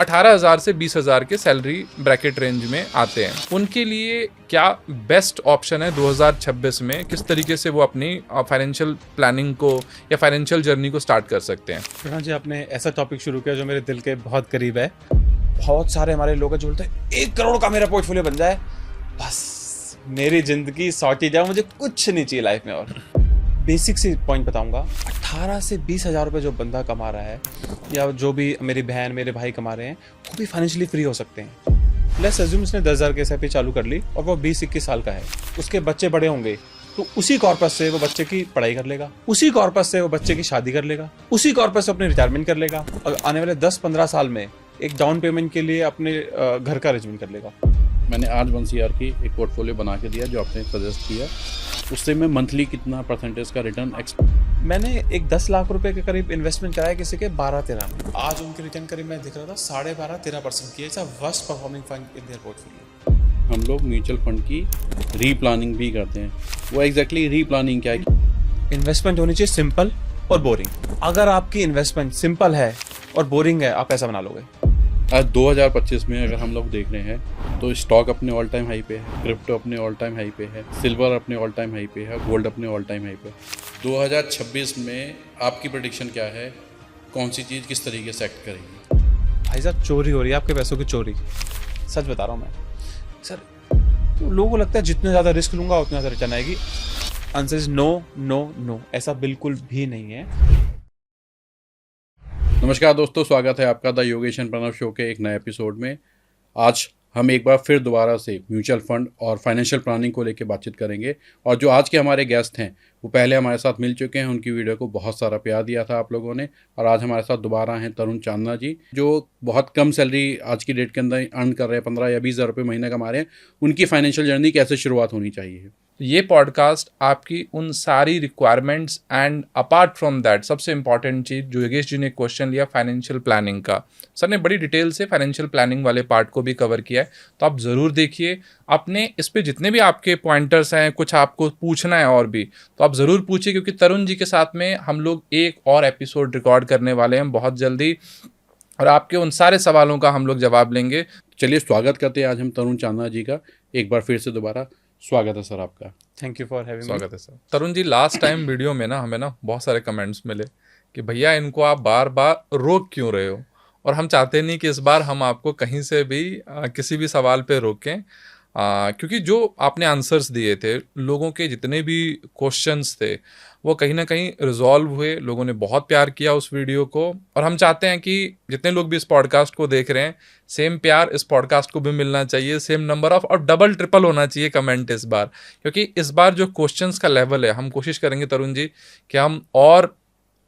18,000 से 20,000 के salary bracket range में आते हैं। उनके लिए क्या बेस्ट ऑप्शन है 2026 में, किस तरीके से वो अपनी फाइनेंशियल प्लानिंग को या फाइनेंशियल जर्नी को स्टार्ट कर सकते हैं? प्रणव जी, आपने ऐसा टॉपिक शुरू किया जो मेरे दिल के बहुत करीब है। बहुत सारे हमारे लोग जो बोलते हैं 1 करोड़ का मेरा पोर्टफोलियो बन जाए, बस मेरी जिंदगी सॉर्ट ही जाए, मुझे कुछ नहीं चाहिए लाइफ में। और बेसिक सी पॉइंट बताऊंगा, 18 से 20,000 रुपये जो बंदा कमा रहा है या जो भी मेरी बहन मेरे भाई कमा रहे हैं, वो भी फाइनेंशियली फ्री हो सकते हैं। लेट्स अज्यूम इसने 10,000 की एसआईपी चालू कर ली और वो 20-21 साल का है, उसके बच्चे बड़े होंगे तो उसी कॉर्पस से वो बच्चे की पढ़ाई कर लेगा, उसी कॉर्पस से वो बच्चे की शादी कर लेगा, उसी कॉर्पस से अपने रिटायरमेंट कर लेगा और आने वाले 10-15 साल में एक डाउन पेमेंट के लिए अपने घर का अरेंजमेंट कर लेगा। मैंने आज 1 CR की एक पोर्टफोलियो बना के दिया जो आपने सजेस्ट किया, उससे मैं मंथली कितना परसेंटेज का रिटर्न मैंने एक 10 लाख रुपए के करीब इन्वेस्टमेंट कराया किसी के 12-13 में। आज उनके रिटर्न करीब मैं दिख रहा था 12.5-13% की। It's a worst performing fund in their portfolio. हम लोग म्यूचुअल फंड की रीप्लानिंग भी करते हैं। वो एग्जैक्टली रीप्लानिंग क्या है? इन्वेस्टमेंट होनी चाहिए सिंपल और बोरिंग। अगर आपकी इन्वेस्टमेंट सिंपल है और बोरिंग है, आप पैसा बना लोगे। आज 2025 में अगर हम लोग देख रहे हैं तो स्टॉक अपने ऑल टाइम हाई पे है, क्रिप्टो अपने ऑल टाइम हाई पे है, सिल्वर अपने ऑल टाइम हाई पे है, गोल्ड अपने ऑल टाइम हाई पे है। 2026 में आपकी प्रेडिक्शन क्या है? कौन सी चीज़ किस तरीके से एक्ट करेगी? भाई साहब, चोरी हो रही है, आपके पैसों की चोरी। सच बता रहा हूँ मैं सर। तो लोगों को लगता है जितने ज़्यादा रिस्क लूंगा उतना ज़्यादा रिटर्न आएगी। Answer is no no no, ऐसा बिल्कुल भी नहीं है। नमस्कार दोस्तों, स्वागत है आपका the Yogesh and Pranav show के एक नए एपिसोड में। आज हम एक बार फिर दोबारा से म्यूचुअल फंड और फाइनेंशियल प्लानिंग को लेकर बातचीत करेंगे। और जो आज के हमारे गेस्ट हैं वो पहले हमारे साथ मिल चुके हैं, उनकी वीडियो को बहुत सारा प्यार दिया था आप लोगों ने। और आज हमारे साथ दोबारा हैं तरुण चांदना जी, जो बहुत कम सैलरी आज की डेट के अंदर अर्न कर रहे हैं, 15 या 20 हज़ार रुपये महीने कमा रहे हैं। उनकी फाइनेंशियल जर्नी कैसे शुरुआत होनी चाहिए, ये पॉडकास्ट आपकी उन सारी requirements and apart from that सबसे इंपॉर्टेंट चीज़ जो योगेश जी ने क्वेश्चन लिया फाइनेंशियल प्लानिंग का, सर ने बड़ी डिटेल से फाइनेंशियल प्लानिंग वाले पार्ट को भी कवर किया है, तो आप ज़रूर देखिए। अपने इस पे जितने भी आपके पॉइंटर्स हैं, कुछ आपको पूछना है और भी, तो आप ज़रूर पूछिए, क्योंकि तरुण जी के साथ में हम लोग एक और एपिसोड रिकॉर्ड करने वाले हैं बहुत जल्दी, और आपके उन सारे सवालों का हम लोग जवाब लेंगे। चलिए स्वागत करते हैं आज हम तरुण चांदना जी का। एक बार फिर से दोबारा स्वागत है सर आपका। Thank you for having me. स्वागत है sir. Tarun ji, last time video में ना हमें ना बहुत सारे कमेंट्स मिले कि भैया इनको आप बार बार रोक क्यों रहे हो, और हम चाहते नहीं कि इस बार हम आपको कहीं से भी किसी भी सवाल पे रोकें, क्योंकि जो आपने आंसर्स दिए थे, लोगों के जितने भी क्वेश्चंस थे वो कहीं ना कहीं रिजॉल्व हुए, लोगों ने बहुत प्यार किया उस वीडियो को। और हम चाहते हैं कि जितने लोग भी इस पॉडकास्ट को देख रहे हैं, सेम प्यार इस पॉडकास्ट को भी मिलना चाहिए, सेम नंबर ऑफ और डबल ट्रिपल होना चाहिए कमेंट इस बार, क्योंकि इस बार जो क्वेश्चंस का लेवल है, हम कोशिश करेंगे तरुण जी कि हम और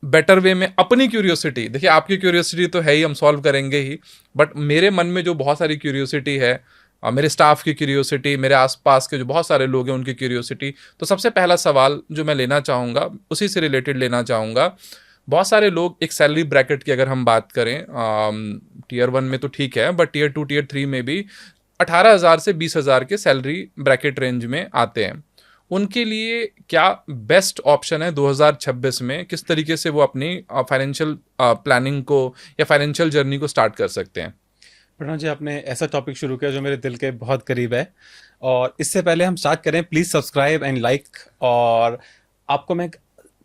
बेटर वे में अपनी क्यूरियोसिटी, देखिए आपकी क्यूरियोसिटी तो है ही, हम सॉल्व करेंगे ही, बट मेरे मन में जो बहुत सारी क्यूरियोसिटी है, मेरे स्टाफ की क्यूरियोसिटी, मेरे आसपास के जो बहुत सारे लोग हैं उनकी क्यूरियोसिटी, तो सबसे पहला सवाल जो मैं लेना चाहूँगा उसी से रिलेटेड लेना चाहूँगा। बहुत सारे लोग एक सैलरी ब्रैकेट की अगर हम बात करें, टीयर 1 में तो ठीक है, बट टीयर 2 टीयर 3 में भी 18,000 से 20,000 के सैलरी ब्रैकेट रेंज में आते हैं। उनके लिए क्या बेस्ट ऑप्शन है 2026 में, किस तरीके से वो अपनी फाइनेंशियल प्लानिंग को या फाइनेंशियल जर्नी को स्टार्ट कर सकते हैं? प्रणव जी, आपने ऐसा टॉपिक शुरू किया जो मेरे दिल के बहुत करीब है। और इससे पहले हम स्टार्ट करें, प्लीज़ सब्सक्राइब एंड लाइक। और आपको मैं एक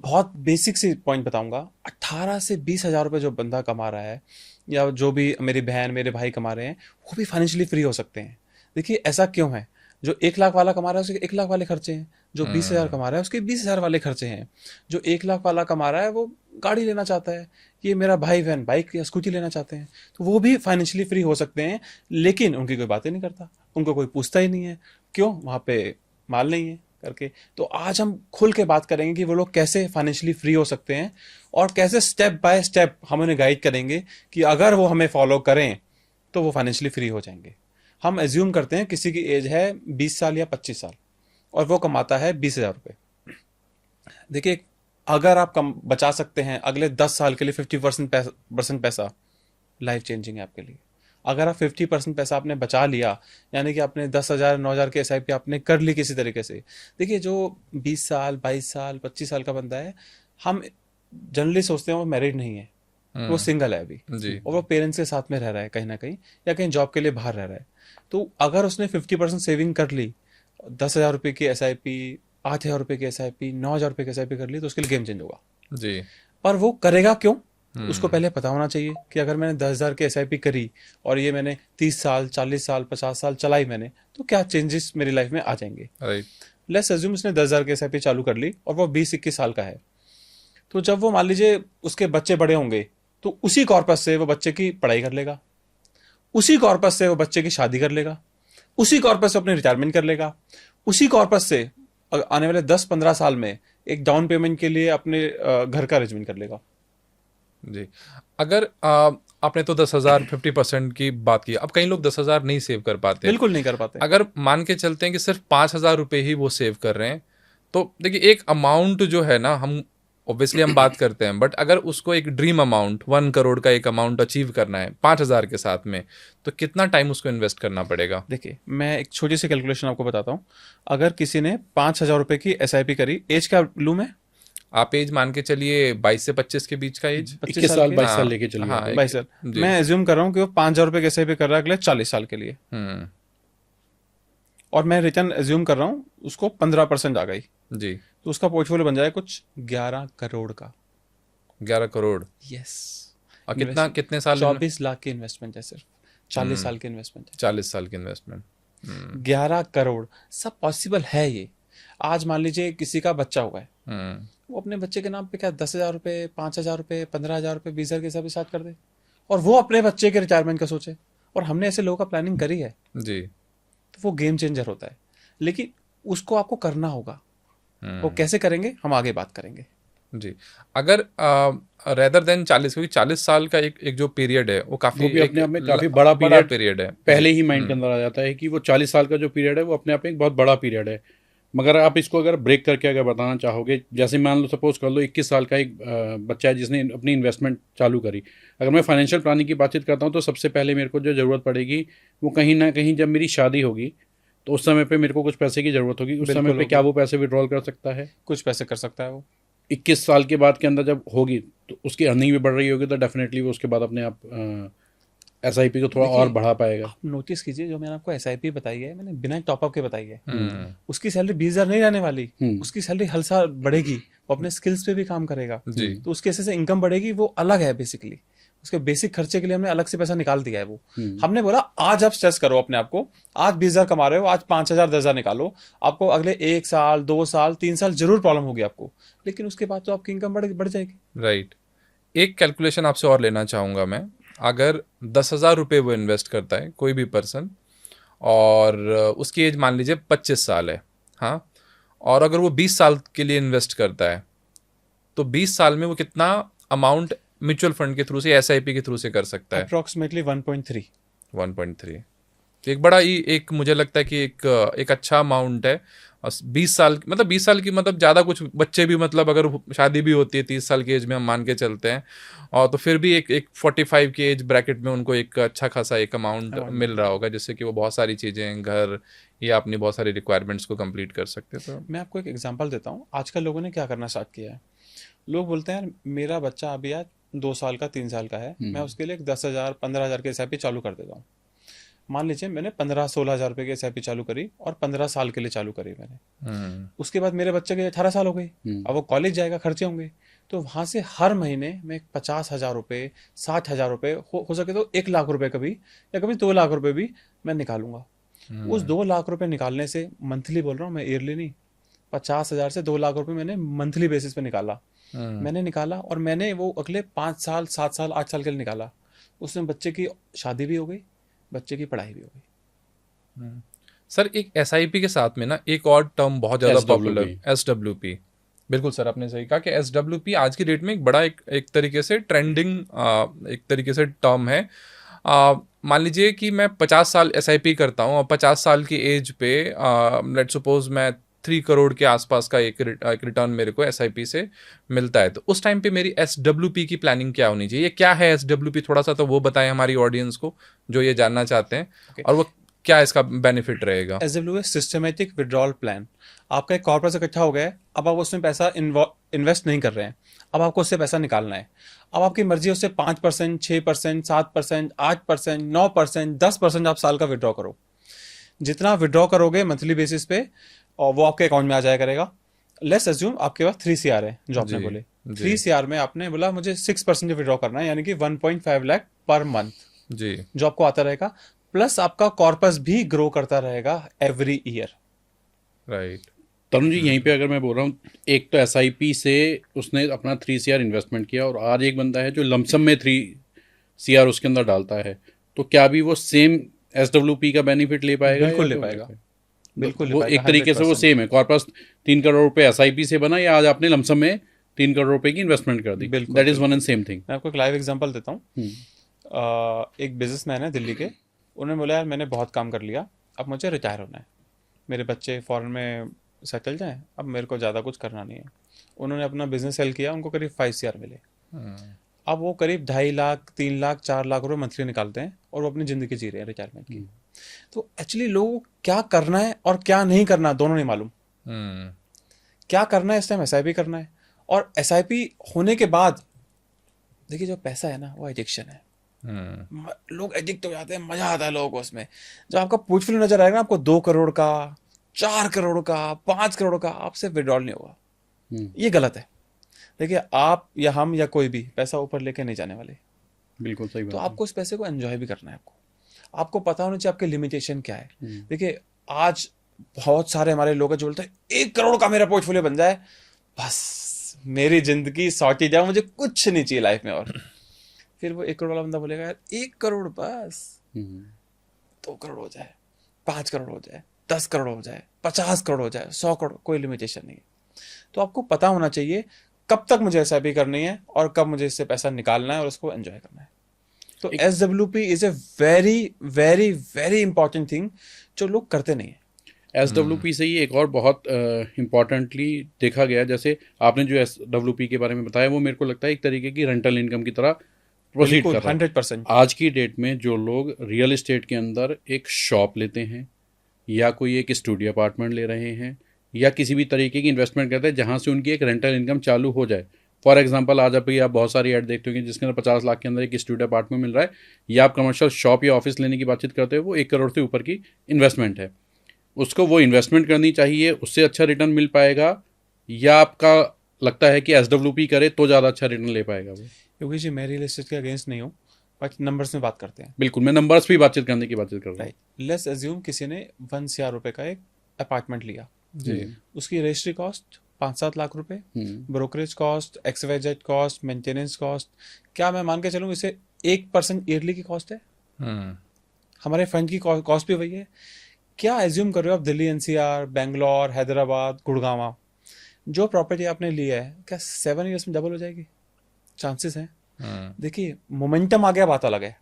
बहुत बेसिक सी पॉइंट बताऊंगा, 18 से 20,000 रुपये जो बंदा कमा रहा है या जो भी मेरी बहन मेरे भाई कमा रहे हैं, वो भी फाइनेंशियली फ्री हो सकते हैं। देखिए ऐसा क्यों है? जो 1 लाख वाला कमा रहा है उसके 1 लाख वाले खर्चे हैं, जो 20,000 कमा रहा है उसके 20,000 वाले खर्चे हैं, जो 1 लाख वाला कमा रहा है वो गाड़ी लेना चाहता है, ये मेरा भाई बहन बाइक या स्कूटी लेना चाहते हैं, तो वो भी फाइनेंशियली फ्री हो सकते हैं। लेकिन उनकी कोई बातें नहीं करता, उनको कोई पूछता ही नहीं है, क्यों? वहाँ पे माल नहीं है करके। तो आज हम खुल के बात करेंगे कि वो लोग कैसे फाइनेंशियली फ्री हो सकते हैं और कैसे स्टेप बाय स्टेप हम उन्हें गाइड करेंगे कि अगर वो हमें फॉलो करें तो वो फाइनेंशियली फ्री हो जाएंगे। हम एज्यूम करते हैं किसी की एज है 20 साल या 25 साल और वो कमाता है 20,000 रुपये। देखिए, अगर आप कम बचा सकते हैं अगले 10 साल के लिए 50% पैसा, लाइफ चेंजिंग है आपके लिए। अगर आप 50% पैसा आपने बचा लिया, यानी कि आपने 10,000 9,000 के एसआईपी आपने कर ली किसी तरीके से। देखिए, जो 20 साल 22 साल 25 साल का बंदा है, हम जनरली सोचते हैं वो मैरिड नहीं है, वो सिंगल है अभी जी और वो पेरेंट्स के साथ में रह रहा है कहीं ना कहीं या कहीं जॉब के लिए बाहर रह रहा है, तो अगर उसने 50% सेविंग कर ली, 10,000 रुपये की SIP, 8,000 रुपये की SIP, 9,000 रुपये की SIP कर ली, तो उसके लिए गेम चेंज होगा। जी पर वो करेगा क्यों, उसको पहले पता होना चाहिए कि अगर मैंने 10,000 की SIP करी और ये मैंने 30 साल 40 साल 50 साल चलाई मैंने, तो क्या चेंजेस मेरी लाइफ में आ जाएंगे। राइट लेट्स अज्यूम उसने 10,000 की SIP चालू कर ली और वो 20-21 साल का है, तो जब वो मान लीजिए उसके बच्चे बड़े होंगे तो उसी कॉर्पस से वो बच्चे की पढ़ाई कर लेगा, उसी कॉर्पस से वो बच्चे की शादी कर लेगा, उसी कॉर्पस से अपने रिटायरमेंट कर लेगा, उसी कॉर्पस से आने वाले 10-15 साल में एक डाउन पेमेंट के लिए अपने घर का अरेंजमेंट कर लेगा। जी। अगर आपने तो 10,000 50% की बात की, अब कई लोग 10,000 नहीं सेव कर पाते, बिल्कुल नहीं कर पाते। अगर मान के चलते हैं कि सिर्फ 5,000 रुपये ही वो सेव कर रहे हैं, तो देखिए एक अमाउंट जो है ना, हम ऑब्वियसली हम बात करते हैं, बट अगर उसको एक ड्रीम अमाउंट 1 करोड़ का एक अमाउंट अचीव करना है 5,000 के साथ में, तो कितना टाइम उसको इन्वेस्ट करना पड़ेगा? देखिए मैं एक छोटी सी कैलकुलेशन आपको बताता हूँ। अगर किसी ने 5,000 रुपये की SIP करी, एज क्या लूँ मैं? आप एज मान के चलिए 22 से 25 के बीच का एज। 25 21 साल के? 22 साल हाँ, लेके चलिए हाँ, आप। भाई सर जी। मैं एज्यूम कर रहा हूँ कि वो 5,000 रुपये की SIP कर रहा है अगले 40 साल के लिए, और मैं रिटर्न एज्यूम कर रहा हूँ उसको 15% आ गई, जी। तो उसका पोर्टफोलियो बन जाए कुछ 11 करोड़ का। 11 करोड़। यस। और कितने साल? 24 लाख की इन्वेस्टमेंट है, सिर्फ 40 साल की इन्वेस्टमेंट है। 40 साल की इन्वेस्टमेंट। 11 करोड़ सब पॉसिबल है ये। आज मान लीजिए किसी का बच्चा हुआ है, वो अपने बच्चे के नाम पे क्या 10,000 रुपये, 5,000 रुपये, 15,000 रुपये, 20,000 के हिसाब से स्टार्ट कर दे, और वो अपने बच्चे के रिटायरमेंट का सोचे, और हमने ऐसे लोगों का प्लानिंग करी है, जी। तो वो गेम चेंजर होता है। लेकिन उसको आपको करना होगा, वो कैसे करेंगे हम आगे बात करेंगे। जी। अगर रेदर देन 40, क्योंकि 40 साल का एक जो पीरियड है वो काफी वो भी अपने आप में काफी बड़ा बड़ा पीरियड है। पहले ही माइंड के अंदर आ जाता है कि वो 40 साल का जो पीरियड है वो अपने आप में एक बहुत बड़ा पीरियड है। मगर आप इसको अगर ब्रेक करके अगर बताना चाहोगे, जैसे मान लो सपोज कर लो 21 साल का एक बच्चा है जिसने अपनी इन्वेस्टमेंट चालू करी। अगर मैं फाइनेंशियल प्लानिंग की बातचीत करता हूँ तो सबसे पहले मेरे को जो ज़रूरत पड़ेगी वो कहीं ना कहीं जब मेरी शादी होगी तो उस समय पे मेरे को कुछ पैसे की ज़रूरत होगी। उस समय पे क्या वो पैसे विड्रॉल कर सकता है? कुछ पैसे कर सकता है वो। 21 साल के बाद के अंदर जब होगी तो उसकी अर्निंग भी बढ़ रही होगी, तो डेफिनेटली वो उसके बाद अपने आप SIP को थोड़ा और बढ़ा पाएगा। आप नोटिस कीजिए, जो मैंने आपको SIP बताई है, मैंने बिना टॉपअप के बताई है। उसकी सैलरी 20,000 नहीं रहने वाली, उसकी सैलरी हर साल बढ़ेगी, वो अपने स्किल्स पे भी काम करेगा, जी। तो उसके ऐसे से इनकम बढ़ेगी, वो अलग है। बेसिकली उसके बेसिक खर्चे के लिए हमने अलग से पैसा निकाल दिया है। वो हमने बोला आज आप स्ट्रेस करो अपने आप को, आज 20,000 कमा रहे हो, आज 5,000 10,000 निकालो, आपको अगले 1 साल 2 साल 3 साल जरूर प्रॉब्लम होगी आपको, लेकिन उसके बाद तो आपकी इनकम बढ़ जाएगी। राइट। एक कैलकुलेशन आपसे और लेना चाहूँगा मैं। अगर 10,000 रुपये वो इन्वेस्ट करता है कोई भी पर्सन, और उसकी एज मान लीजिए 25 साल है, हाँ, और अगर वो 20 साल के लिए इन्वेस्ट करता है, तो 20 साल में वो कितना अमाउंट म्यूचुअल फंड के थ्रू से SIP के थ्रू से कर सकता है? अप्रोक्सीमेटली 1.3। 1.3 एक बड़ा ही, एक मुझे लगता है कि एक अच्छा अमाउंट है। 20 साल मतलब 20 साल की मतलब ज़्यादा कुछ बच्चे भी, मतलब अगर शादी भी होती है 30 साल की एज में हम मान के चलते हैं, और तो फिर भी एक 45 की एज ब्रैकेट में उनको एक अच्छा खासा एक अमाउंट मिल रहा होगा, जिससे कि वो बहुत सारी चीज़ें, घर या अपनी बहुत सारी रिक्वायरमेंट्स को कंप्लीट कर सकते हैं। तो मैं आपको एक एग्जांपल देता हूँ। आजकल लोगों ने क्या करना स्टार्ट किया है, लोग बोलते हैं यार मेरा बच्चा अभी आज 2 साल का 3 साल का है, मैं उसके लिए 10,000 15,000 की SIP चालू कर देता हूँ। मान लीजिए मैंने 15-16 हज़ार रुपये की SIP चालू करी और 15 साल के लिए चालू करी मैंने। उसके बाद मेरे बच्चे के 18 साल हो गई, अब वो कॉलेज जाएगा, खर्चे होंगे, तो वहाँ से हर महीने मैं 50,000 रुपये 60,000 रुपये हो सके तो 1 लाख रुपये कभी, या कभी 2 लाख रुपये भी मैं निकालूंगा। उस 2 लाख रुपये निकालने से, मंथली बोल रहा हूँ मैं, ईयरली नहीं, 50,000 से 2 लाख रुपये मैंने मंथली बेसिस पे निकाला। मैंने निकाला और मैंने वो अगले 5 साल 7 साल 8 साल के लिए निकाला। उसमें बच्चे की शादी भी हो गई, बच्चे की पढ़ाई भी हो गई। सर एक SIP के साथ में ना एक और टर्म बहुत ज़्यादा पॉपुलर, SWP। बिल्कुल सर, आपने सही कहा कि SWP आज की डेट में एक बड़ा एक तरीके से ट्रेंडिंग एक तरीके से टर्म है। मान लीजिए कि मैं 50 साल SIP करता हूँ और 50 साल की एज पे लेट्स सपोज मैं 3 करोड़ के आसपास का एक रिटर्न मेरे को SIP से मिलता है, तो उस टाइम पे मेरी SWP की प्लानिंग क्या होनी चाहिए? क्या है SWP, थोड़ा सा तो वो बताएं हमारी ऑडियंस को जो ये जानना चाहते हैं। और वो क्या इसका बेनिफिट रहेगा? SWP systematic withdrawal plan. आपका एक कॉर्पस इकट्ठा हो गया है, अब आप उसमें पैसा इन्वेस्ट नहीं कर रहे हैं, अब आपको उससे पैसा निकालना है। अब आपकी मर्जी है उससे 5%, 6%, 7%, 8%, 9%, 10% आप साल का विड्रॉ करो। जितना विड्रॉ करोगे मंथली बेसिस पे, और वो आपके अकाउंट में आ जाया करेगा। लेट्स अज्यूम आपके पास 3 CR है, जो आपने जी, बोले। जी। 3 CR में आपने बोला मुझे 6% विड्रॉ करना है, यानी कि 1.5 लाख पर मंथ, जी, जो आपको आता रहेगा। प्लस आपका कॉर्पस भी ग्रो करता रहेगा every year. Right. Tarun ji, यहीं पे अगर मैं बोल रहा हूँ, एक तो SIP से उसने अपना 3 CR इन्वेस्टमेंट किया, और आज एक बंदा है जो लमसम में 3 CR उसके अंदर डालता है, तो क्या भी वो सेम SWP का बेनिफिट ले पाएगा? बिल्कुल या ले तो पाएगा, बिल्कुल ले वो पाएगा, एक तरीके से वो 100%। सेम है। कॉर्पस 3 करोड़ रुपए SIP से बना, या आज आपने लमसम में 3 करोड़ रुपए की इन्वेस्टमेंट कर दी, बिल्कुल दैट इज वन बिल्कुल। And same thing. मैं आपको एक लाइव एग्जांपल देता हूँ। एक बिजनेसमैन है दिल्ली के, उन्होंने बोला यार मैंने बहुत काम कर लिया, अब मुझे रिटायर होना है, मेरे बच्चे फॉरेन में सेटल जाएं, अब मेरे को ज़्यादा कुछ करना नहीं है। उन्होंने अपना बिजनेस सेल किया, उनको करीब 5 CR मिले। अब वो करीब 2.5 लाख, 3 लाख, 4 लाख रुपए मंथली निकालते हैं, और वो अपनी ज़िंदगी जी रहे हैं रिटायरमेंट की। तो एक्चुअली लोगों को क्या करना है और क्या नहीं करना, दोनों नहीं मालूम। हम्म। क्या करना है इस टाइम, SIP करना है। और SIP होने के बाद देखिए, जो पैसा है ना वो एडिक्शन है। लोग एडिक्ट हो जाते हैं, मजा आता है लोगों को उसमें। जब आपका पोर्टफोलियो नजर आएगा ना आपको 2 करोड़ का, 4 करोड़ का, 5 करोड़ का, आपसे विड्रॉल नहीं होगा। ये गलत है। देखिए, आप या हम या कोई भी पैसा ऊपर लेके नहीं जाने वाले। बिल्कुल सही तो बात है। आपको इस पैसे को एंजॉय भी करना है। आपको पता होना चाहिए आपके लिमिटेशन क्या है। देखिए, आज बहुत सारे हमारे लोग हैं जो बोलते हैं 1 करोड़ का मेरा पोर्टफोलियो बन जाए, बस मेरी जिंदगी सॉर्ट ही जाए, मुझे कुछ नहीं चाहिए लाइफ में। और फिर वो 1 करोड़ वाला बंदा बोलेगा यार 1 करोड़ बस, 2 करोड़ हो जाए, 5 करोड़ हो जाए, 10 करोड़ हो जाए, 50 करोड़ हो जाए, 100 करोड़, कोई लिमिटेशन नहीं है। तो आपको पता होना चाहिए कब तक मुझे SIP करनी है और कब मुझे इससे पैसा निकालना है और उसको एंजॉय करना है। तो SWP is a very very very important thing, जो लोग करते नहीं है। SWP से ही एक और बहुत इम्पॉर्टेंटली देखा गया, जैसे आपने जो SWP के बारे में बताया, वो मेरे को लगता है एक तरीके की रेंटल इनकम की तरह प्रोसीड कर रहा है। 100%। आज की डेट में जो लोग रियल एस्टेट के अंदर एक शॉप लेते हैं, या कोई एक स्टूडियो अपार्टमेंट ले रहे हैं, या किसी भी तरीके की इन्वेस्टमेंट करते हैं जहाँ से उनकी एक रेंटल इनकम चालू हो जाए। फॉर एग्जांपल, आज अभी आप बहुत सारी ऐड देखते होंगे जिसके अंदर 50 लाख के अंदर एक स्टूडियो अपार्टमेंट मिल रहा है, या आप कमर्शियल शॉप या ऑफिस लेने की बातचीत करते हो, वो 1 करोड़ से ऊपर की इन्वेस्टमेंट है। उसको वो इन्वेस्टमेंट करनी चाहिए, उससे अच्छा रिटर्न मिल पाएगा, या आपका लगता है कि SWP करे तो ज़्यादा अच्छा रिटर्न ले पाएगा वो? क्योंकि जी मैं रियल एस्टेट के अगेंस्ट नहीं हूँ, बट नंबर्स में बात करते हैं। बिल्कुल, मैं नंबर्स भी बातचीत करने की बातचीत कर रहा हूँ। राइट, लेट्स अज्यूम किसी ने 1 CR रुपए का एक अपार्टमेंट लिया जी। उसकी रजिस्ट्री कॉस्ट 5-7 लाख रुपए, brokerage cost, XYZ cost, maintenance cost, क्या मैं मान के चलूँ इसे 1% ईयरली की कॉस्ट है। हमारे फंड की कॉस्ट भी वही है। क्या एज्यूम कर रहे हो आप, दिल्ली NCR, बेंगलोर, हैदराबाद, गुड़गांव, जो प्रॉपर्टी आपने ली है, क्या 7 ईयर्स में डबल हो जाएगी? चांसेस हैं। देखिए, मोमेंटम आ गया, बात अलग है।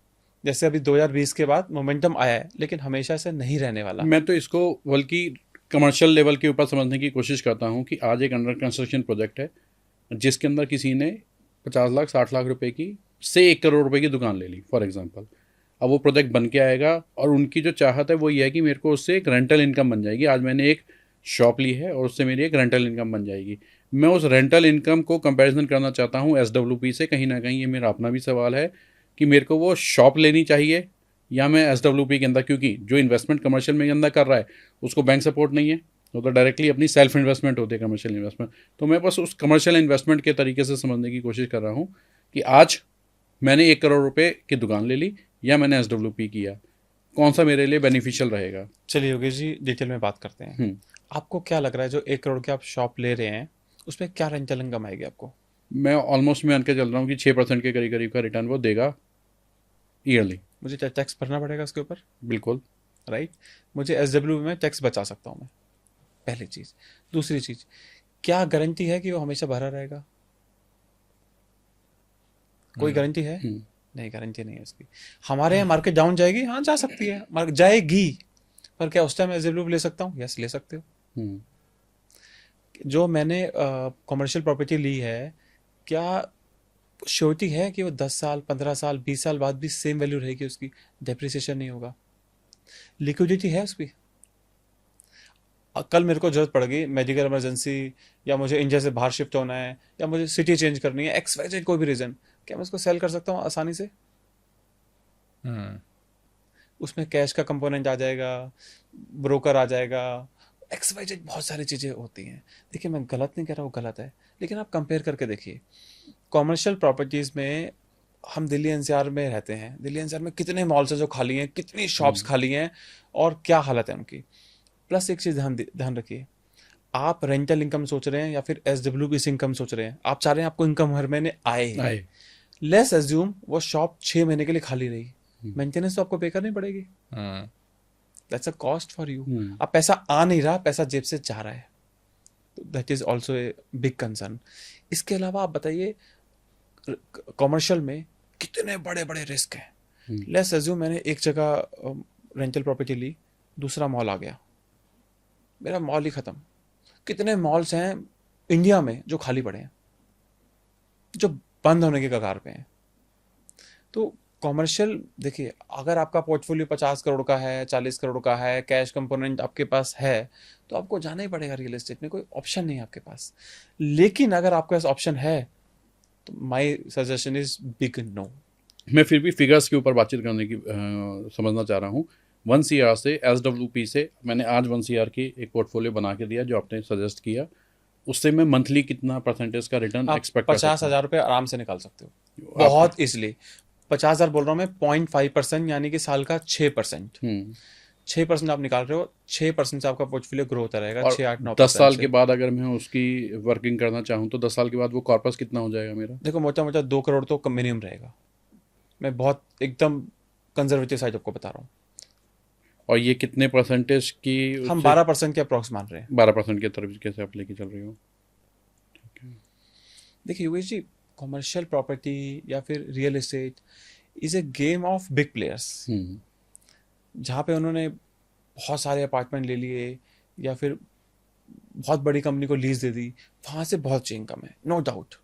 जैसे अभी 2020 के बाद मोमेंटम आया है, लेकिन हमेशा से नहीं रहने वाला। मैं तो इसको बल्कि कमर्शियल लेवल के ऊपर समझने की कोशिश करता हूँ कि आज एक अंडर कंस्ट्रक्शन प्रोजेक्ट है जिसके अंदर किसी ने 50 लाख 60 लाख रुपए की से 1 करोड़ रुपए की दुकान ले ली फॉर एग्जांपल। अब वो प्रोजेक्ट बन के आएगा, और उनकी जो चाहत है वो ये है कि मेरे को उससे एक रेंटल इनकम बन जाएगी। आज मैंने एक शॉप ली है और उससे मेरी एक रेंटल इनकम बन जाएगी। मैं उस रेंटल इनकम को कंपैरिजन करना चाहता हूँ SWP से। कहीं ना कहीं ये मेरा अपना भी सवाल है कि मेरे को वो शॉप लेनी चाहिए या मैं SWP के अंदर, क्योंकि जो इन्वेस्टमेंट कमर्शियल में अंदर कर रहा है उसको बैंक सपोर्ट नहीं है, वो तो डायरेक्टली अपनी सेल्फ इन्वेस्टमेंट होती है कमर्शियल इन्वेस्टमेंट। तो मैं बस उस कमर्शियल इन्वेस्टमेंट के तरीके से समझने की कोशिश कर रहा हूँ कि आज मैंने 1 करोड़ रुपए की दुकान ले ली या मैंने SWP किया, कौन सा मेरे लिए बेनिफिशियल रहेगा? चलिए योगेश जी, डिटेल में बात करते हैं। आपको क्या लग रहा है जो 1 करोड़ की आप शॉप ले रहे हैं उसमें क्या रेंटल इनकम आएगी आपको? मैं ऑलमोस्ट मान के चल रहा हूँ कि 6% के करीब करीब का रिटर्न वो देगा ईयरली। मुझे टैक्स भरना पड़ेगा उसके ऊपर? बिल्कुल। राइट, मुझे SWP में टैक्स बचा सकता हूँ मैं, पहली चीज। दूसरी चीज, क्या गारंटी है कि वो हमेशा भरा रहेगा? कोई गारंटी है? नहीं, गारंटी नहीं है उसकी। हमारे यहाँ मार्केट डाउन जाएगी, हाँ जा सकती है, मार्केट जाएगी, पर क्या उस टाइम SWP ले सकता हूँ? यस, ले सकते हो। जो मैंने कमर्शियल प्रॉपर्टी ली है, क्या श्योरिटी है कि वो 10 साल, 15 साल, 20 साल बाद भी सेम वैल्यू रहेगी उसकी, डेप्रिसिएशन नहीं होगा? लिक्विडिटी है उसकी। कल मेरे को जरूरत पड़ गई, मेडिकल इमरजेंसी, या मुझे इंडिया से बाहर शिफ्ट होना है, या मुझे सिटी चेंज करनी है, एक्स वाई जेड कोई भी रीजन, क्या मैं उसको सेल कर सकता हूँ आसानी से? हम्म उसमें कैश का कंपोनेंट आ जाएगा, ब्रोकर आ जाएगा, एक्स वाई जेड बहुत सारी चीज़ें होती हैं। देखिए मैं गलत नहीं कह रहा हूँ, गलत है, लेकिन आप कंपेयर करके देखिए। कॉमर्शियल प्रॉपर्टीज़ में हम दिल्ली एनसीआर में रहते हैं, दिल्ली एनसीआर में कितने मॉल्स हैं जो खाली हैं, कितनी शॉप्स खाली हैं, और क्या हालत है उनकी। प्लस एक चीज़ ध्यान रखिए, आप रेंटल इनकम सोच रहे हैं या फिर एसडब्ल्यूपीसी इनकम सोच रहे हैं, आप चाह रहे हैं आपको इनकम हर महीने आए। आए। लेट्स अज्यूम वो शॉप 6 महीने के लिए खाली रही, मेंटेनेंस तो आपको पे करनी पड़ेगी। Hmm that's a cost for you. Hmm. अब पैसा आ नहीं रहा, पैसा जेब से जा रहा है, तो that is also a big concern. इसके अलावा आप बताइए, कॉमर्शियल में कितने बड़े बड़े रिस्क हैं। लेट्स अज्यूम मैंने एक जगह रेंटल प्रॉपर्टी ली, दूसरा मॉल आ गया, मेरा मॉल ही खत्म। कितने मॉल्स हैं इंडिया में जो खाली पड़े हैं, जो बंद होने के कगार पे हैं। तो कॉमर्शियल देखिए, अगर आपका पोर्टफोलियो 50 करोड़ का है, 40 करोड़ का है, कैश कंपोनेंट आपके पास है, तो आपको जाना ही पड़ेगा रियल एस्टेट में, कोई ऑप्शन नहीं है आपके पास। लेकिन अगर आपके पास ऑप्शन है, तो my suggestion is big no. मैं फिर भी फिगर्स के ऊपर बातचीत करने की समझना चाह रहा हूँ। 1 CR से SWP से मैंने आज 1 CR की एक पोर्टफोलियो बना के दिया जो आपने सजेस्ट किया, उससे मैं मंथली कितना परसेंटेज का रिटर्न आप एक्सपेक्ट कर सकता 50,000 रुपये आराम से निकाल सकते हो, हूँ? बहुत इसलिए। 50,000 बोल रहा हूँ मैं, 0.5%, यानी कि साल का 6%। 6% आप निकाल रहे हो, 6% से आपका पोर्टफोलियो ग्रो होता रहेगा, और 6, 8, 10 साल 9% के बाद अगर मैं उसकी वर्किंग करना चाहूँ तो 10 साल के बाद वो कॉर्पस कितना हो जाएगा मेरा? देखो मोटा मोटा 2 करोड़ तो मिनिमम रहेगा। मैं बहुत एकदम कंजर्वेटिव साइड आपको बता रहा हूँ। और ये कितने परसेंटेज की? हम 12% के अप्रॉक्स मान रहे हैं। 12% के तरीके से आप लेके चल रही हो? देखिए योगेश जी, कॉमर्शियल प्रॉपर्टी या फिर real estate is a game of big players, जहाँ पे उन्होंने बहुत सारे अपार्टमेंट ले लिए या फिर बहुत बड़ी कंपनी को लीज दे दी, वहाँ से बहुत अच्छी इनकम है, नो डाउट।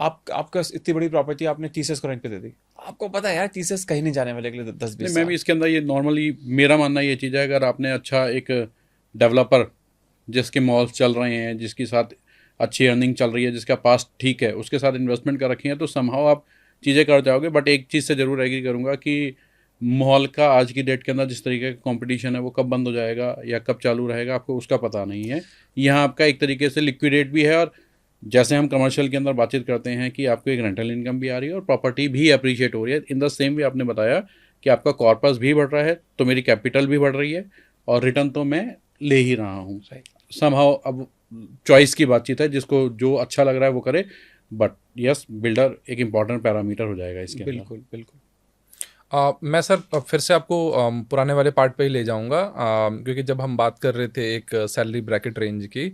आपका इतनी बड़ी प्रॉपर्टी आपने टीसीएस को रेंट पे दे दी, आपको पता है यार टीसीएस कहीं नहीं जाने वाले अगले 10-20 नहीं, साल। मैं भी इसके अंदर ये नॉर्मली मेरा मानना ये चीज़ है, अगर आपने अच्छा एक डेवलपर जिसके मॉल्स चल रहे हैं, जिसके साथ अच्छी अर्निंग चल रही है, जिसका पास ठीक है, उसके साथ इन्वेस्टमेंट कर रखी है, तो समहाउ आप चीज़ें कर जाओगे। बट एक चीज़ से ज़रूर एग्री करूँगा कि मॉल का आज की डेट के अंदर जिस तरीके का कंपटीशन है वो कब बंद हो जाएगा या कब चालू रहेगा आपको उसका पता नहीं है। यहाँ आपका एक तरीके से लिक्विडेट भी है, और जैसे हम कमर्शियल के अंदर बातचीत करते हैं कि आपको एक रेंटल इनकम भी आ रही है और प्रॉपर्टी भी अप्रिशिएट हो रही है। इन द सेम वे आपने बताया कि आपका कॉर्पस भी बढ़ रहा है, तो मेरी कैपिटल भी बढ़ रही है और रिटर्न तो मैं ले ही रहा हूँ। समहाउ अब चॉइस की बातचीत है, जिसको जो अच्छा लग रहा है वो करे, बट यस बिल्डर एक इम्पॉर्टेंट पैरामीटर हो जाएगा इसके अंदर। बिल्कुल बिल्कुल। मैं सर फिर से आपको पुराने वाले पार्ट पे ही ले जाऊंगा, क्योंकि जब हम बात कर रहे थे एक सैलरी ब्रैकेट रेंज की,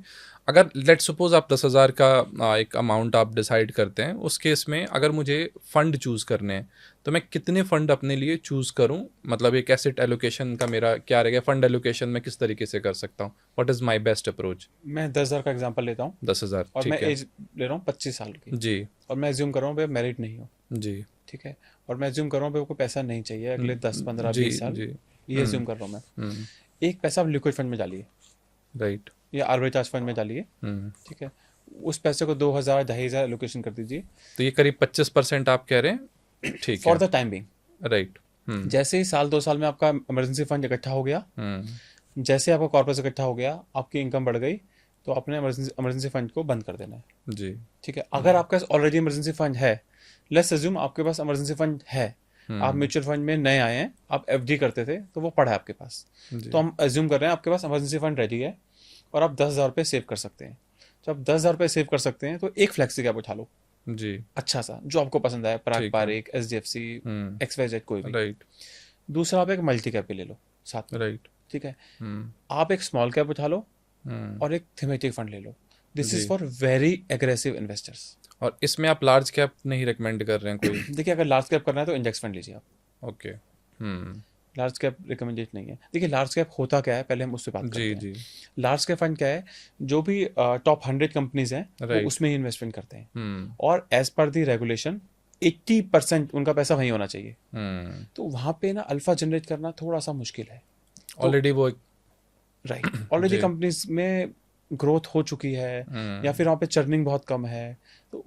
अगर लेट सपोज आप 10,000 का एक अमाउंट आप डिसाइड करते हैं, उस केस में अगर मुझे फ़ंड चूज़ करने हैं तो मैं कितने फ़ंड अपने लिए चूज़ करूं? मतलब एक एसेट एलोकेशन का मेरा क्या रहेगा, फ़ंड एलोकेशन में किस तरीके से कर सकता हूँ? What is my best approach? मैं 10,000 का एग्जांपल लेता हूँ, 10,000 और ठीक मैं है। एज ले रहा हूँ 25 साल की, जी और मैं एज्यूम कर रहा हूँ भाई मैरिड नहीं हूँ, जी ठीक है, और मैं एज्यूम कर रहा हूँ भाई को पैसा नहीं चाहिए अगले 10, 15, जी 20 साल, जी ये एज्यूम कर रहा हूँ मैं। हम्म एक पैसा आप लिक्विड फंड में डालिए राइट या आर्बिट्राज फंड में डालिए, ठीक है, उस पैसे को 2,000, 2,500 एलोकेशन कर दीजिए तो ये करीब 25% आप कह रहे हैं, ठीक फॉर है, द टाइम बिंग। राइट। जैसे ही साल 2 साल में आपका इमरजेंसी फंड इकट्ठा हो गया, जैसे आपका कॉर्पस इकट्ठा हो गया, आपकी इनकम बढ़ गई, तो अपने इमरजेंसी फंड को बंद कर देना है, जी ठीक है। अगर आपके पास ऑलरेडी इमरजेंसी फंड है, लेट्स अज्यूम आपके पास इमरजेंसी फंड है, आप म्यूचुअल फंड में नए आए हैं, आप एफडी करते थे तो वो पड़ा है आपके पास, तो हम एज्यूम कर रहे हैं आपके पास इमरजेंसी फंड रेडी है और आप 10,000 रुपये सेव कर सकते हैं। जब आप 10,000 रुपये सेव कर सकते हैं तो एक फ्लेक्सी कैप उठा लो, जी अच्छा सा जो आपको पसंद आए, पराग ठीक है। पारिक, एचडीएफसी, एक्सवाईजेड कोई भी। राइट दूसरा आप एक मल्टी कैप भी ले लो साथ में, राइट ठीक है। आप एक स्मॉल कैप उठा लो और एक थीमेटिक फंड ले लो। This is for very aggressive investors. और इसमें आप लार्ज कैप नहीं रिकमेंड कर रहे हैं कोई? देखिए अगर लार्ज कैप करना है तो इंडेक्स फंड लीजिए आप, ओके लार्ज कैप रिकमेंडेड नहीं है। देखिए लार्ज कैप होता क्या है, पहले हम उससे बात करते जी हैं। जी लार्ज कैप फंड क्या है, जो भी टॉप 100 कंपनीज हैं वो Right. उसमें ही इन्वेस्टमेंट करते हैं, और एज पर दी रेगुलेशन 80% उनका पैसा वहीं होना चाहिए। तो वहाँ पे ना अल्फा जनरेट करना थोड़ा सा मुश्किल है। ऑलरेडी वो राइट, ऑलरेडी जी। कंपनीज में ग्रोथ हो चुकी है या फिर वहाँ पे चर्निंग बहुत कम है, तो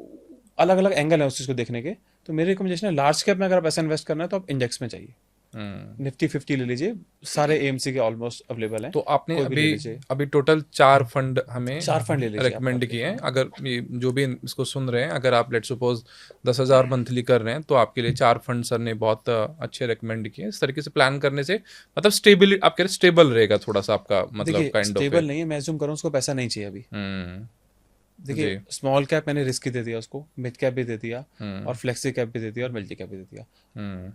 अलग अलग एंगल है उस चीज़ को देखने के। तो मेरी रिकमेंडेशन है, लार्ज कैप में अगर आप पैसा इन्वेस्ट करना है तो आप इंडेक्स में चाहिए, निफ्टी 50 ले लीजिए, सारे एएमसी के ऑलमोस्ट अवेलेबल हैं, तो आपने कोई भी ले अभी लीजिए। अभी टोटल 4 फंड हमें 4 फंड ले लीजिए आप रेकमेंड करके। किए हैं। अगर ये जो भी इसको सुन रहे हैं, अगर आप लेट सपोज 10,000 मंथली कर रहे हैं, तो आपके लिए 4 फंड सर ने बहुत अच्छे रेकमेंड किए। इस तरीके से प्लान करने से मतलब स्टेबिलिटी, आप कह रहे स्टेबल रहेगा थोड़ा सा आपका, मतलब देखिए काइंड ऑफ स्टेबल नहीं है, मैं एज्यूम कर रहा हूँ उसको पैसा नहीं चाहिए अभी। देखिए जी। स्मॉल कैप मैंने रिस्की दे दिया उसको, मिड कैप भी दे दिया और फ्लेक्सी कैप भी दे दिया और मल्टी कैप भी दे दिया।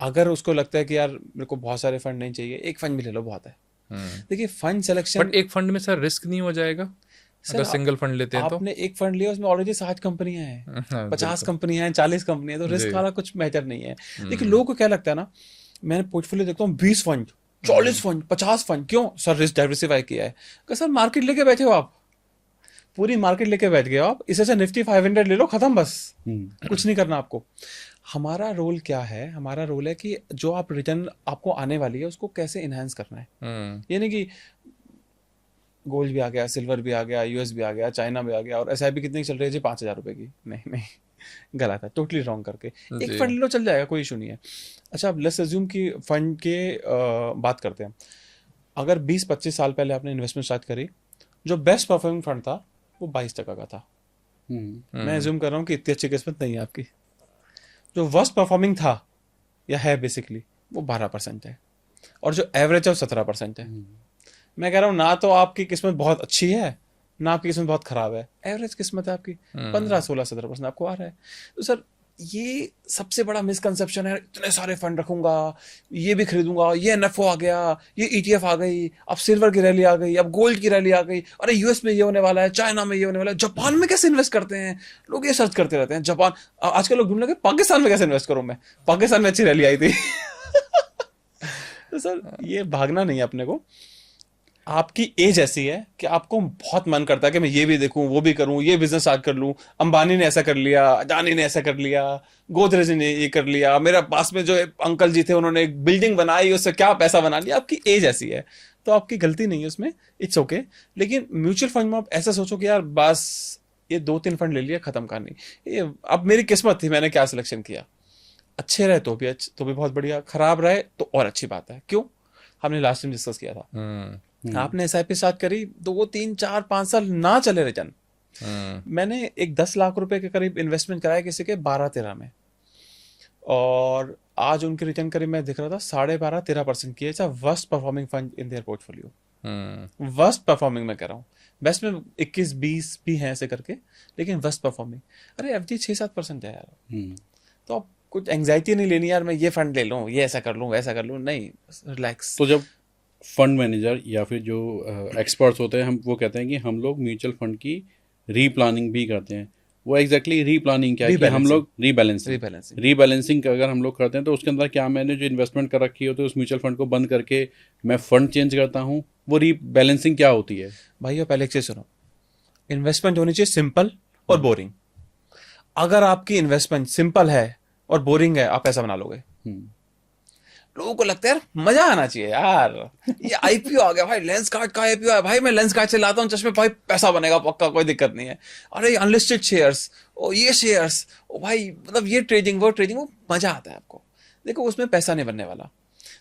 अगर उसको लगता है कि यार मेरे को बहुत सारे फंड नहीं चाहिए, एक फंड भी ले लो बहुत है। देखिए फंड सिलेक्शन, बट एक फंड में सर रिस्क नहीं हो जाएगा सर अगर सिंगल फंड लेते हैं तो? आपने एक फंड लिया, उसमें ऑलरेडी 60 कंपनियां हैं, 50 बिल्कुल। कंपनियां हैं, 40 कंपनियां हैं, तो रिस्क जी। वाला कुछ मैटर नहीं है। लेकिन लोगों को क्या लगता है ना, मैंने पोर्टफोलियो देखता हूँ 20 फंड, 40 फंड, 50 फंड, क्यों सर रिस्क डाइवर्सिफाई किया है? कि सर मार्केट लेके बैठे हो आप, पूरी मार्केट लेके बैठ गए हो आप, इससे अच्छा निफ्टी 500 ले लो, खत्म बस, कुछ नहीं करना आपको। हमारा रोल क्या है? हमारा रोल है कि जो आप रिटर्न आपको आने वाली है उसको कैसे इनहेंस करना है। ये नहीं कि गोल्ड भी आ गया, सिल्वर भी आ गया, यूएस भी आ गया, चाइना भी आ गया और एसआईपी कितनी की चल रही है जी? 5,000 रुपए की। नहीं नहीं, गलत है, टोटली रॉन्ग करके। एक जी। फंड ले लो, चल जाएगा, कोई इशू नहीं है। अच्छा अब लेट्स अज्यूम कि फंड के बात करते हैं। अगर 20-25 साल पहले आपने इन्वेस्टमेंट स्टार्ट करी, जो बेस्ट परफॉर्मिंग फंड था वो 22% का था। मैं एज्यूम कर रहा हूँ कि इतनी अच्छी किस्मत नहीं है आपकी। जो वर्स्ट परफॉर्मिंग था या है बेसिकली वो 12% है, और जो एवरेज है वो 17% है। मैं कह रहा हूँ ना तो आपकी किस्मत बहुत अच्छी है, ना आपकी किस्मत बहुत खराब है, एवरेज किस्मत है आपकी, 15-16-17% आपको आ रहा है। तो सर ये सबसे बड़ा मिसकंसेप्शन है, इतने सारे फंड रखूंगा, ये भी खरीदूंगा, ये एनएफओ आ गया, ये ईटीएफ आ गई, अब सिल्वर की रैली आ गई, अब गोल्ड की रैली आ गई, अरे यूएस में ये होने वाला है, चाइना में ये होने वाला है, जापान में कैसे इन्वेस्ट करते हैं लोग, ये सर्च करते रहते हैं जापान। आजकल लोग ढूंढ लगे पाकिस्तान में कैसे इन्वेस्ट करूं मैं, पाकिस्तान में अच्छी रैली आई थी। तो सर ये भागना नहीं है अपने को। आपकी एज ऐसी है कि आपको बहुत मन करता है कि मैं ये भी देखूं, वो भी करूं, ये बिजनेस स्टार्ट कर लूं, अंबानी ने ऐसा कर लिया, अडानी ने ऐसा कर लिया, गोदरेज ने ये कर लिया, मेरा पास में जो अंकल जी थे उन्होंने एक बिल्डिंग बनाई, उससे क्या पैसा बना लिया। आपकी एज ऐसी है, तो आपकी गलती नहीं है उसमें, इट्स ओके। लेकिन म्यूचुअल फंड में आप ऐसा सोचो कि यार बस ये 2-3 फंड ले लिया, खत्म कहानी। ये अब मेरी किस्मत थी, मैंने क्या सिलेक्शन किया, अच्छे रहे तो भी बहुत बढ़िया, खराब रहे तो और अच्छी बात है। क्यों? हमने लास्ट टाइम डिस्कस किया था, आपने एसआईपी स्टार्ट करी, 2-3-4-5 साल ना चले रिटर्न। मैंने एक 10 लाख रुपए के करीब इन्वेस्टमेंट कराया किसी के 12-13 में, और आज उनके रिटर्न करीब मैं दिख रहा था 12.5-13% की। Its worst performing fund in their portfolio. Worst performing मैं कह रहा हूँ, बेस्ट में 21-20 भी हैं ऐसे करके, लेकिन वर्स्ट परफॉर्मिंग। अरे एफडी 6-7% है यार। तो आप कुछ एंग्जाइटी नहीं लेनी यार, मैं ये फंड ले लूँ, ये ऐसा कर लूँ, वैसा कर लूँ, नहीं, रिलैक्स। तो जब फंड मैनेजर या फिर जो एक्सपर्ट्स होते हैं, हम वो कहते हैं कि हम लोग म्यूचुअल फंड की रीप्लानिंग भी करते हैं, वो एग्जैक्टली रीप्लानिंग क्या है कि हम लोग रीबैलेंसिंग अगर हम लोग करते हैं तो उसके अंदर क्या, मैंने जो इन्वेस्टमेंट कर रखी होती है उस म्यूचुअल फंड को बंद करके मैं फंड चेंज करता हूँ, वो रीबैलेंसिंग क्या होती है? भाइयों पहले एक चीज सुनो, इन्वेस्टमेंट होनी चाहिए सिंपल और बोरिंग। अगर आपकी इन्वेस्टमेंट सिंपल है और बोरिंग है, आप पैसा बना लोगे। लोगों को लगता है यार मजा आना चाहिए यार, ये आईपीओ आ गया भाई, लेंसकार्ट का आईपीओ है भाई, मैं लेंसकार्ट से लाता हूँ चश्मे भाई, पैसा बनेगा पक्का, कोई दिक्कत नहीं है। अरे अनलिस्टेड शेयर्स, ओ ये शेयर्स, ओ भाई मतलब ये ट्रेडिंग वो ट्रेडिंग, वो मजा आता है आपको। देखो उसमें पैसा नहीं बनने वाला,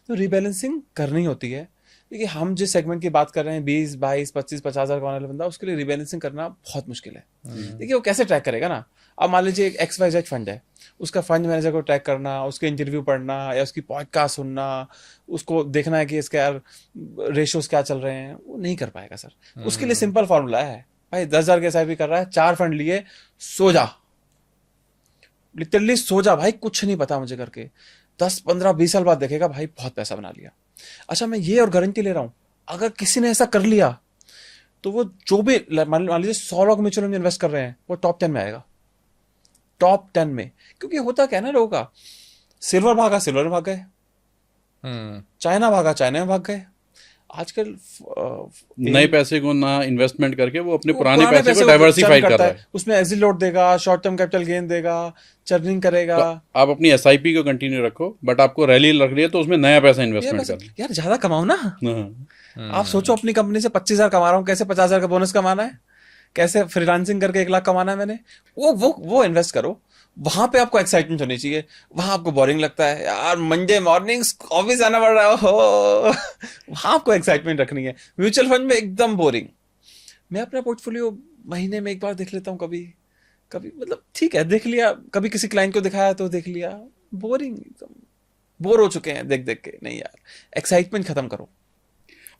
तो रीबैलेंसिंग करनी होती है। देखिए हम जिस सेगमेंट की बात कर रहे हैं, 20, 22, 25, 50,000 कमाने वाला बंदा, उसके लिए रीबैलेंसिंग करना बहुत मुश्किल है। देखिए वो कैसे ट्रैक करेगा ना, अब मान लीजिए एक XYZ फंड है, उसका फंड मैनेजर को ट्रैक करना, उसके इंटरव्यू पढ़ना या उसकी पॉडकास्ट सुनना, उसको देखना है कि इसके यार रेशियोज क्या चल रहे हैं, वो नहीं कर पाएगा सर। उसके लिए सिंपल फॉर्मूला है भाई, 10,000 के SIP कर रहा है, 4 फंड लिए, सो जा, लिटरली सो जा भाई, कुछ नहीं पता मुझे करके 10-15-20 साल बाद देखेगा भाई बहुत पैसा बना लिया। अच्छा मैं ये और गारंटी ले रहा हूं, अगर किसी ने ऐसा कर लिया तो वो जो भी मान लीजिए 100 लोग म्यूचुअल में इन्वेस्ट कर रहे हैं, वो टॉप 10 में आएगा, टॉप 10 में। क्योंकि होता क्या है ना लोगों का, सिल्वर भागा सिल्वर में भाग गए, चाइना भागा चाइना में भाग गए। आजकल नए पैसे को ना इन्वेस्टमेंट करके वो अपने वो पुराने पैसे को डाइवर्सिफाई कर रहा है। उसमें एग्जिट लॉट देगा, शॉर्ट टर्म कैपिटल गेन देगा, चर्निंग करेगा। तो आप अपनी एसआईपी को कंटिन्यू रखो, बट आपको रैली लग रही है तो उसमें नया पैसा इन्वेस्टमेंट करो। यार ज्यादा कमाओ ना। हाँ। आप सोचो अपनी कंपनी से 25,000 कमा रहा हूँ, कैसे 50,000 का बोनस कमाना है, कैसे फ्रीलांसिंग करके 1 लाख कमाना है मैंने, वो इन्वेस्ट करो। वहां पे आपको एक्साइटमेंट होनी चाहिए। वहां आपको बोरिंग लगता है यार, मंडे मॉर्निंग्स ऑफिस आना पड़ रहा हो, वहां आपको एक्साइटमेंट रखनी है। म्यूचुअल फंड में एकदम बोरिंग। मैं अपना पोर्टफोलियो महीने में 1 बार देख लेता हूँ, कभी कभी मतलब ठीक है देख लिया, कभी किसी क्लाइंट को दिखाया तो देख लिया। बोरिंग, एकदम बोर हो चुके हैं देख देख के। नहीं यार, एक्साइटमेंट खत्म करो।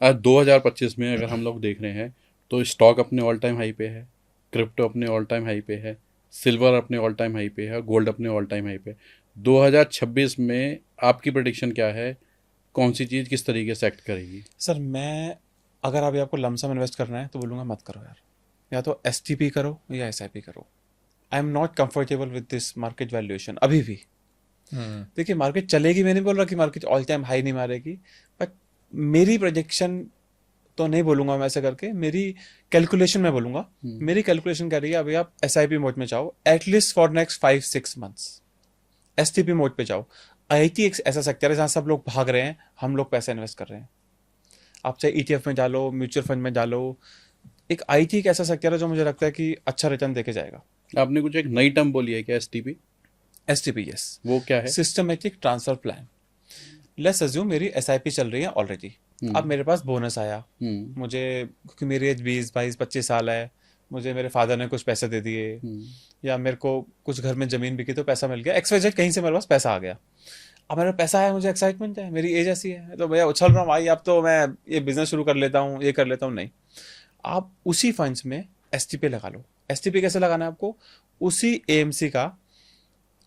आज 2025 में अगर हम लोग देख रहे हैं तो स्टॉक अपने ऑल टाइम हाई पे है, क्रिप्टो अपने ऑल टाइम हाई पे है, सिल्वर अपने ऑल टाइम हाई पे है, गोल्ड अपने ऑल टाइम हाई पे है। 2026 में आपकी प्रेडिक्शन क्या है, कौन सी चीज़ किस तरीके से एक्ट करेगी? सर मैं, अगर अभी आपको लमसम इन्वेस्ट करना है तो बोलूँगा मत करो यार, या तो STP करो या SIP करो। I am not comfortable with this market valuation अभी भी। देखिए मार्केट चलेगी, मैं नहीं बोल रहा कि मार्केट ऑल टाइम हाई नहीं मारेगी, बट मेरी प्रोजेक्शन तो नहीं बोलूंगा मैं ऐसे करके, मेरी कैलकुलेशन में बोलूंगा। मेरी कैलकुलेशन कह रही है अभी आप SIP मोड में जाओ at least for next 5-6 months. STP mode पे जाओ। IIT एक ऐसा सेक्टर है जहां सब लोग भाग रहे हैं, हम लोग पैसा इन्वेस्ट कर रहे हैं। आप चाहे ETF में डालो, म्यूचुअल फंड में डालो। एक IT एक ऐसा सेक्टर है जो मुझे लगता है कि अच्छा रिटर्न देके जाएगा। आपने कुछ एक नई टर्म बोली है क्या, STP? STP यस, वो क्या है? Systematic transfer plan. Let's assume मेरी SIP चल रही है ऑलरेडी। अब मेरे पास बोनस आया, मुझे, क्योंकि मेरी एज 20-22-25 साल है, मुझे मेरे फादर ने कुछ पैसे दे दिए, या मेरे को कुछ घर में जमीन बिकी तो पैसा मिल गया, XYZ कहीं से मेरे पास पैसा आ गया। अब मेरा पैसा आया, मुझे एक्साइटमेंट है, मेरी एज ऐसी है तो भैया उछल रहा हूँ भाई, अब तो मैं ये बिजनेस शुरू कर लेता हूँ, ये कर लेता हूँ। नहीं, आप उसी फंड्स में STP लगा लो। STP कैसे लगाना है आपको, उसी AMC का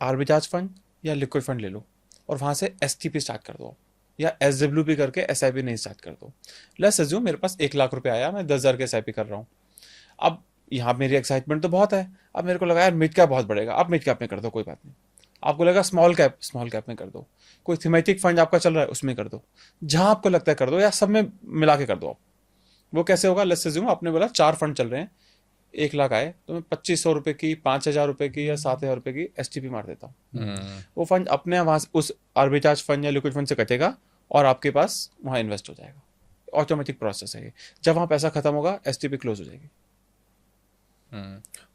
आर्बिट्राज फंड या लिक्विड फंड ले लो और वहां से STP स्टार्ट कर दो, या SWP करके SIP नहीं स्टार्ट कर दो। लेट्स अज्यूम मेरे पास 1 लाख रुपए आया, मैं 10,000 के SIP कर रहा हूँ। अब यहाँ मेरी एक्साइटमेंट तो बहुत है, अब मेरे को लगा यार मिड कैप बहुत बढ़ेगा, आप मिड कैप में कर दो, कोई बात नहीं। आपको लगा स्मॉल कैप में कर दो, कोई थीमेटिक फंड आपका चल रहा है उसमें कर दो, जहां आपको लगता है कर दो, या सब में मिला के कर दो आप। वो कैसे होगा, लेट्स अज्यूम आपने बोला 4 फंड चल रहे हैं, 1 लाख आए तो मैं 2,500 रुपए की, 5,000 रुपए की या 7,000 रुपए की STP मार देता हूँ। वो फंड अपने वहां से उस आर्बिट्राज फंड या लिक्विड फंड से कटेगा और आपके पास वहां इन्वेस्ट हो जाएगा। ऑटोमेटिक प्रोसेस है ये। जब वहां पैसा खत्म होगा STP क्लोज हो जाएगी।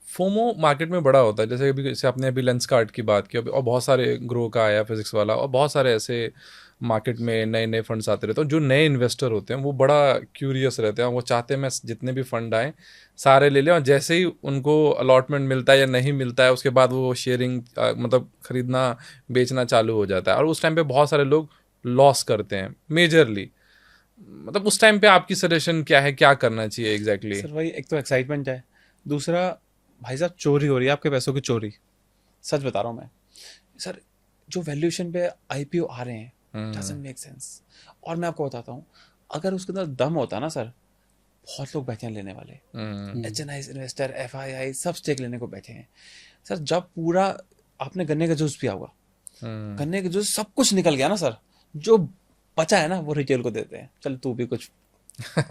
फोमो मार्केट में बड़ा होता है, जैसे अभी, जैसे आपने अभी लेंसकार्ट की बात की, और बहुत सारे ग्रो का आया, फिजिक्स वाला, और बहुत सारे ऐसे मार्केट में नए नए फंड्स आते रहते हैं। जो नए इन्वेस्टर होते हैं वो बड़ा क्यूरियस रहते हैं, वो चाहते हैं मैं जितने भी फंड आए सारे ले लें, और जैसे ही उनको अलॉटमेंट मिलता है या नहीं मिलता है उसके बाद वो शेयरिंग मतलब खरीदना बेचना चालू हो जाता है, और उस टाइम पे बहुत सारे लोग लॉस करते हैं मेजरली। मतलब उस टाइम पे आपकी सजेशन क्या है, क्या करना चाहिए एग्जैक्टली? सर वही, एक तो एक्साइटमेंट है, दूसरा भाई साहब चोरी हो रही है आपके पैसों की, चोरी। सच बता रहा हूँ मैं सर, जो वैल्यूएशन पे IPO आ रहे हैं डजंट मेक सेंस। और मैं आपको बताता हूँ, अगर उसके अंदर दम होता ना सर, बहुत लोग बैठे हैं लेने वाले। HNI इन्वेस्टर, FII सब स्टेक लेने को बैठे हैं सर। जब पूरा आपने गन्ने का जूस पिया होगा, गन्ने का जूस सब कुछ निकल गया ना सर, जो बचा है ना वो रिटेल को देते हैं, चल तू भी कुछ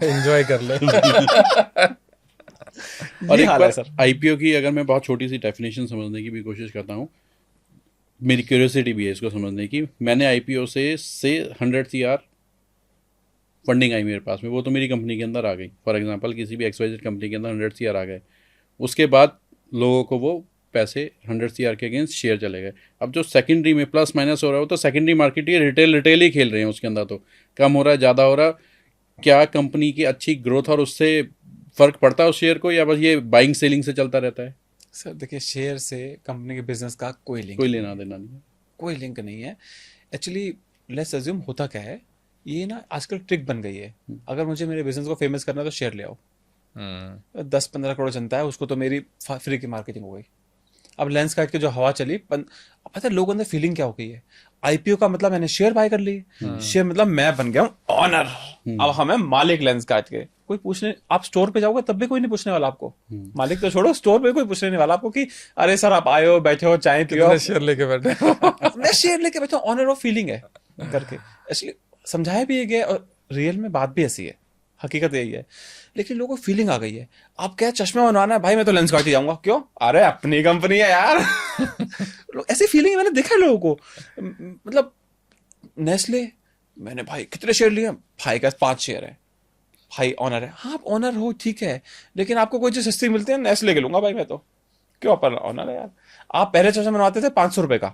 एंजॉय कर ले। और एक बार IPO की अगर मैं बहुत छोटी सी डेफिनेशन समझने की भी कोशिश करता हूँ, मेरी क्यूरियोसिटी भी है इसको समझने की। मैंने IPO से 100 CR फंडिंग आई मेरे पास में, वो तो मेरी कंपनी के अंदर आ गई। फॉर एग्जांपल किसी भी XYZ कंपनी के अंदर 100 CR आ गए, उसके बाद लोगों को वो पैसे 100 CR के अगेंस्ट शेयर चले गए। अब जो सेकेंडरी में प्लस माइनस हो रहा है वो तो सेकेंडरी मार्केट ही रिटेल ही खेल रहे हैं, उसके अंदर तो कम हो रहा है ज़्यादा हो रहा। क्या कंपनी की अच्छी ग्रोथ और उससे फर्क पड़ता है उस शेयर को, या बस ये बाइंग सेलिंग से चलता रहता है? सर देखिए, शेयर से कंपनी के बिजनेस का कोई लेना देना नहीं है, कोई लिंक नहीं है एक्चुअली। लेट्स अज्यूम होता क्या है, ये ना आजकल ट्रिक बन गई है। अगर मुझे मेरे बिजनेस को फेमस करना है तो शेयर ले आओ। 10-15 करोड़ जनता है, उसको तो मेरी फ्री की मार्केटिंग हो गई। अब लेंसकार्ट की जो हवा चली, पता है लोगों ने फीलिंग क्या हो गई है, IPO का मतलब मैंने शेयर बाय कर लिए, शेयर मतलब मैं बन गया हूँ ऑनर, अब हमें मालिक लेंसकार्ट के। कोई पूछने, आप स्टोर पे जाओगे तब भी कोई नहीं पूछने वाला आपको, मालिक तो छोड़ो, स्टोर पे कोई पूछने नहीं वाला आपको कि अरे सर आप आए हो, बैठे हो, चाय पियो, शेयर लेके बैठे मैं शेयर लेके बैठा हूँ, ऑनर ऑफ फीलिंग है करके। एक्चुअली समझाया भी गया, और रियल में बात भी ऐसी है, हकीकत यही है, लेकिन लोगों को फीलिंग आ गई है। आप क्या चश्मा बनवाना है भाई, मैं तो लेंस काट ही जाऊंगा। क्यों? अरे अपनी कंपनी है यार। ऐसी फीलिंग मैंने देखा है लोगों को। मतलब नेस्ले, मैंने भाई कितने शेयर लिए? भाई का 5 शेयर है। भाई ऑनर है। हाँ आप ऑनर हो ठीक है, लेकिन आपको कोई चीज सस्ती मिलती है, नेस्ले के लूंगा भाई मैं तो। क्यों? अपन ऑनर है यार। आप पहले चश्मा बनवाते थे 500 रुपए का,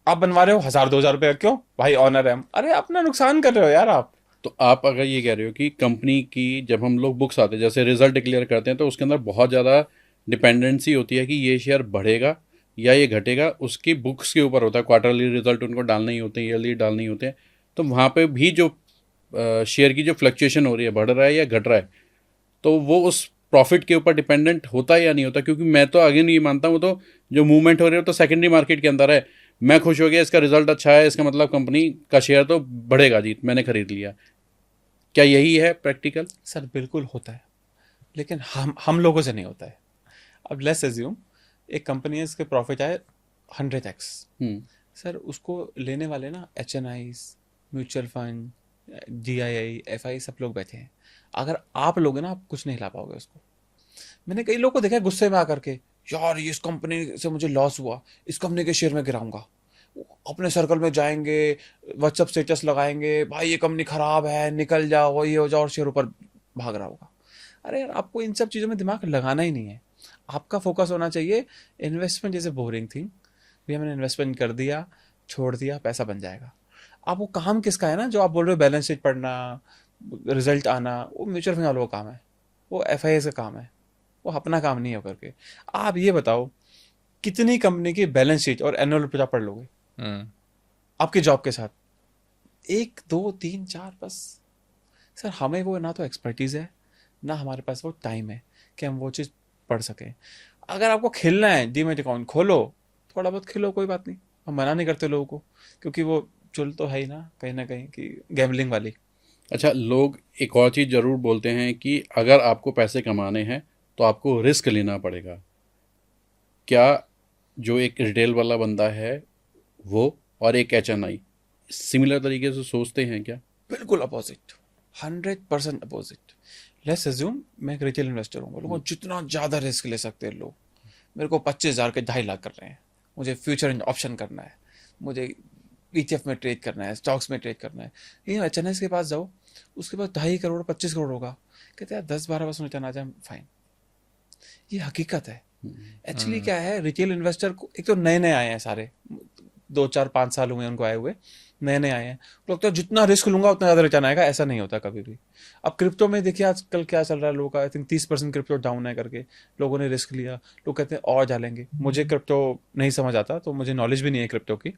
आप बनवा रहे हो 1000-2000 रुपए का। क्यों? भाई ऑनर है हम। अरे अपना नुकसान कर रहे हो यार आप। तो आप अगर ये कह रहे हो कि कंपनी की जब हम लोग बुक्स आते हैं, जैसे रिजल्ट डिक्लेयर करते हैं, तो उसके अंदर बहुत ज़्यादा डिपेंडेंसी होती है कि ये शेयर बढ़ेगा या ये घटेगा, उसकी बुक्स के ऊपर होता है। क्वार्टरली रिजल्ट उनको डालने ही होते हैं, ईयरली डालने ही होते हैं। तो वहाँ पे भी जो शेयर की जो फ्लक्चुएशन हो रही है, बढ़ रहा है या घट रहा है, तो वो उस प्रॉफिट के ऊपर डिपेंडेंट होता है या नहीं होता? क्योंकि मैं तो अगेन ये मानता हूँ, तो जो मूवमेंट हो रही है तो सेकेंडरी मार्केट के अंदर है। मैं खुश हो गया, इसका रिजल्ट अच्छा है, इसका मतलब कंपनी का शेयर तो बढ़ेगा जी, मैंने खरीद लिया। क्या यही है प्रैक्टिकल? सर बिल्कुल होता है, लेकिन हम लोगों से नहीं होता है। अब लेट्स एज्यूम एक कंपनी है, इसके प्रॉफिट आए 100x। हम्म। सर उसको लेने वाले ना HNIs, mutual fund, GII, FI सब लोग बैठे हैं। अगर आप लोगे ना, आप कुछ नहीं ला पाओगे उसको। मैंने कई लोगों को देखा है गुस्से में आकर के, यार ये इस कंपनी से मुझे लॉस हुआ, इस कंपनी के शेयर में गिराऊंगा। अपने सर्कल में जाएंगे, व्हाट्सअप स्टेटस लगाएंगे, भाई ये कंपनी खराब है, निकल जाओ, ये हो जाओ, और शेयर ऊपर भाग रहा होगा। अरे यार आपको इन सब चीज़ों में दिमाग लगाना ही नहीं है। आपका फोकस होना चाहिए इन्वेस्टमेंट। जैसे बोरिंग थी भैया, मैंने इन्वेस्टमेंट कर दिया, छोड़ दिया, पैसा बन जाएगा। आप वो काम किसका है ना, जो आप बोल रहे हो बैलेंस शीट पढ़ना, रिजल्ट आना, वो म्यूचुअल फंड वालों का काम है, वो FIS का काम है, वो अपना काम नहीं हो करके। आप ये बताओ कितनी कंपनी की बैलेंस शीट और एनुअल रिपोर्ट आप पढ़ लोगे हम्म। आपके जॉब के साथ? 1 2 3 4 बस। सर हमें वो ना तो एक्सपर्टीज है, ना हमारे पास वो टाइम है कि हम वो चीज़ पढ़ सकें। अगर आपको खेलना है, डीमैट अकाउंट खोलो, थोड़ा बहुत खेलो, कोई बात नहीं, हम मना नहीं करते लोगों को, क्योंकि वो चुल तो है ही ना कहीं कि गैम्बलिंग वाली। अच्छा, लोग एक और चीज़ ज़रूर बोलते हैं कि अगर आपको पैसे कमाने हैं तो आपको रिस्क लेना पड़ेगा। क्या जो एक रिटेल वाला बंदा है वो और एक HNI सिमिलर तरीके से सोचते हैं क्या? बिल्कुल अपोजिट, 100% अपोजिट। लेट्स अज्यूम मैं एक रिटेल इन्वेस्टर हूँ, बोलूँगा जितना ज़्यादा रिस्क ले सकते हैं लोग। मेरे को 25,000 के 2.5 लाख कर रहे हैं, मुझे फ्यूचर ऑप्शन करना है, मुझे ETF में ट्रेड करना है, स्टॉक्स में ट्रेड करना है। ये HNS के पास जाओ, उसके पास 2.5 करोड़ 25 करोड़ होगा, कहते हैं 10-12% रिटर्न आ जाए फाइन। ये हकीकत है। एक्चुअली क्या है, रिटेल इन्वेस्टर को एक तो नए नए आए हैं सारे, 2 4 5 साल हुए उनको आए हुए, नए नए आए हैं। लगता है जितना रिस्क लूंगा उतना ज़्यादा रिटर्न आएगा, ऐसा नहीं होता कभी भी। अब क्रिप्टो में देखिए आजकल क्या चल रहा है लोगों का, आई थिंक 30% क्रिप्टो डाउन है करके लोगों ने रिस्क लिया। लोग कहते हैं और डालेंगे। मुझे क्रिप्टो नहीं समझ आता, तो मुझे नॉलेज भी नहीं है क्रिप्टो की,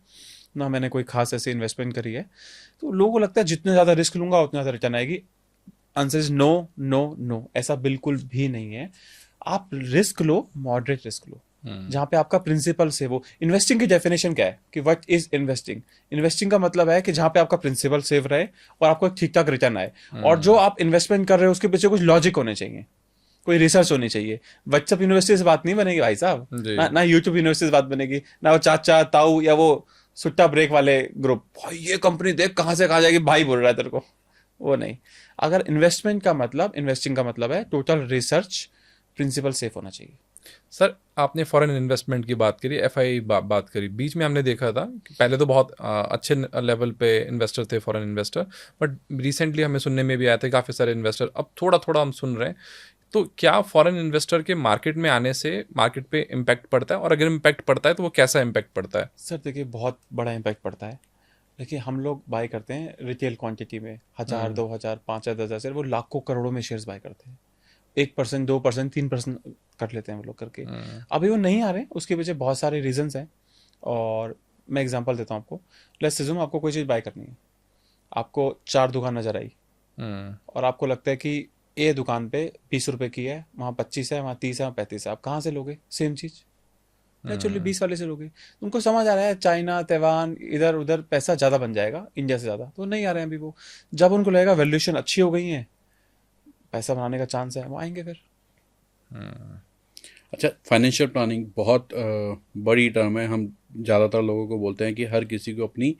ना मैंने कोई खास ऐसी इन्वेस्टमेंट करी है। तो लोगों को लगता है जितने ज़्यादा रिस्क लूंगा उतना ज़्यादा रिटर्न आएगी। Answer is no no no, ऐसा बिल्कुल भी नहीं है। आप रिस्क लो, मॉडरेट रिस्क लो, जहां पे आपका प्रिंसिपल से वो। इन्वेस्टिंग की डेफिनेशन क्या है कि व्हाट इज इन्वेस्टिंग? इन्वेस्टिंग का मतलब है कि जहां पे आपका प्रिंसिपल सेव रहे और आपको एक ठीक ठाक रिटर्न आए, और जो आप इन्वेस्टमेंट कर रहे हो उसके पीछे कुछ लॉजिक होने चाहिए, कोई रिसर्च होनी चाहिए। व्हाट्सअप यूनिवर्सिटी से बात नहीं बनेगी भाई साहब, जी। ना यूट्यूब यूनिवर्सिटी से बात बनेगी, ना वो चाचा ताऊ या वो सुट्टा ब्रेक वाले ग्रुप, भाई ये कंपनी देख कहां से कहां जाएगी, भाई बोल रहा है तेरे को, वो नहीं। अगर इन्वेस्टमेंट का मतलब, इन्वेस्टिंग का मतलब है टोटल रिसर्च, प्रिंसिपल सेफ होना चाहिए। सर आपने फॉरेन इन्वेस्टमेंट की बात करी, FI बात करी, बीच में हमने देखा था कि पहले तो बहुत अच्छे लेवल पे इन्वेस्टर थे फॉरेन इन्वेस्टर, बट रिसेंटली हमें सुनने में भी आए थे काफ़ी सारे इन्वेस्टर, अब थोड़ा थोड़ा हम सुन रहे हैं। तो क्या फॉरेन इन्वेस्टर के मार्केट में आने से मार्केट पे इम्पैक्ट पड़ता है, और अगर इम्पैक्ट पड़ता है तो वो कैसा इम्पैक्ट पड़ता है? सर देखिए बहुत बड़ा इम्पैक्ट पड़ता है। देखिए हम लोग बाय करते हैं रिटेल क्वांटिटी में, 1000 2000 5000 10,000 शेयर, वो लाखों करोड़ों में शेयर्स बाय करते हैं। 1% 2% 3% कर लेते हैं वो लोग करके। अभी वो नहीं आ रहे, उसके पीछे बहुत सारे रीजंस हैं, और मैं एग्जांपल देता हूँ आपको। लेट्स अज्यूम आपको कोई चीज़ बाय करनी है, आपको 4 दुकान नजर आई, और आपको लगता है कि ए दुकान पे 20 रुपए की है, वहाँ 25 है, वहाँ 30 है, वहाँ 35 है। आप कहाँ से लोगे सेम चीज़? नेचुरली 20 वाले से लोगे। तुमको समझ आ रहा है चाइना ताइवान इधर उधर पैसा ज़्यादा बन जाएगा इंडिया से ज़्यादा, तो नहीं आ रहे हैं अभी वो। जब उनको लगेगा वैल्यूएशन अच्छी हो गई है, पैसा बनाने का चांस है, वो आएंगे फिर। अच्छा, फाइनेंशियल प्लानिंग बहुत बड़ी टर्म है। हम ज़्यादातर लोगों को बोलते हैं कि हर किसी को अपनी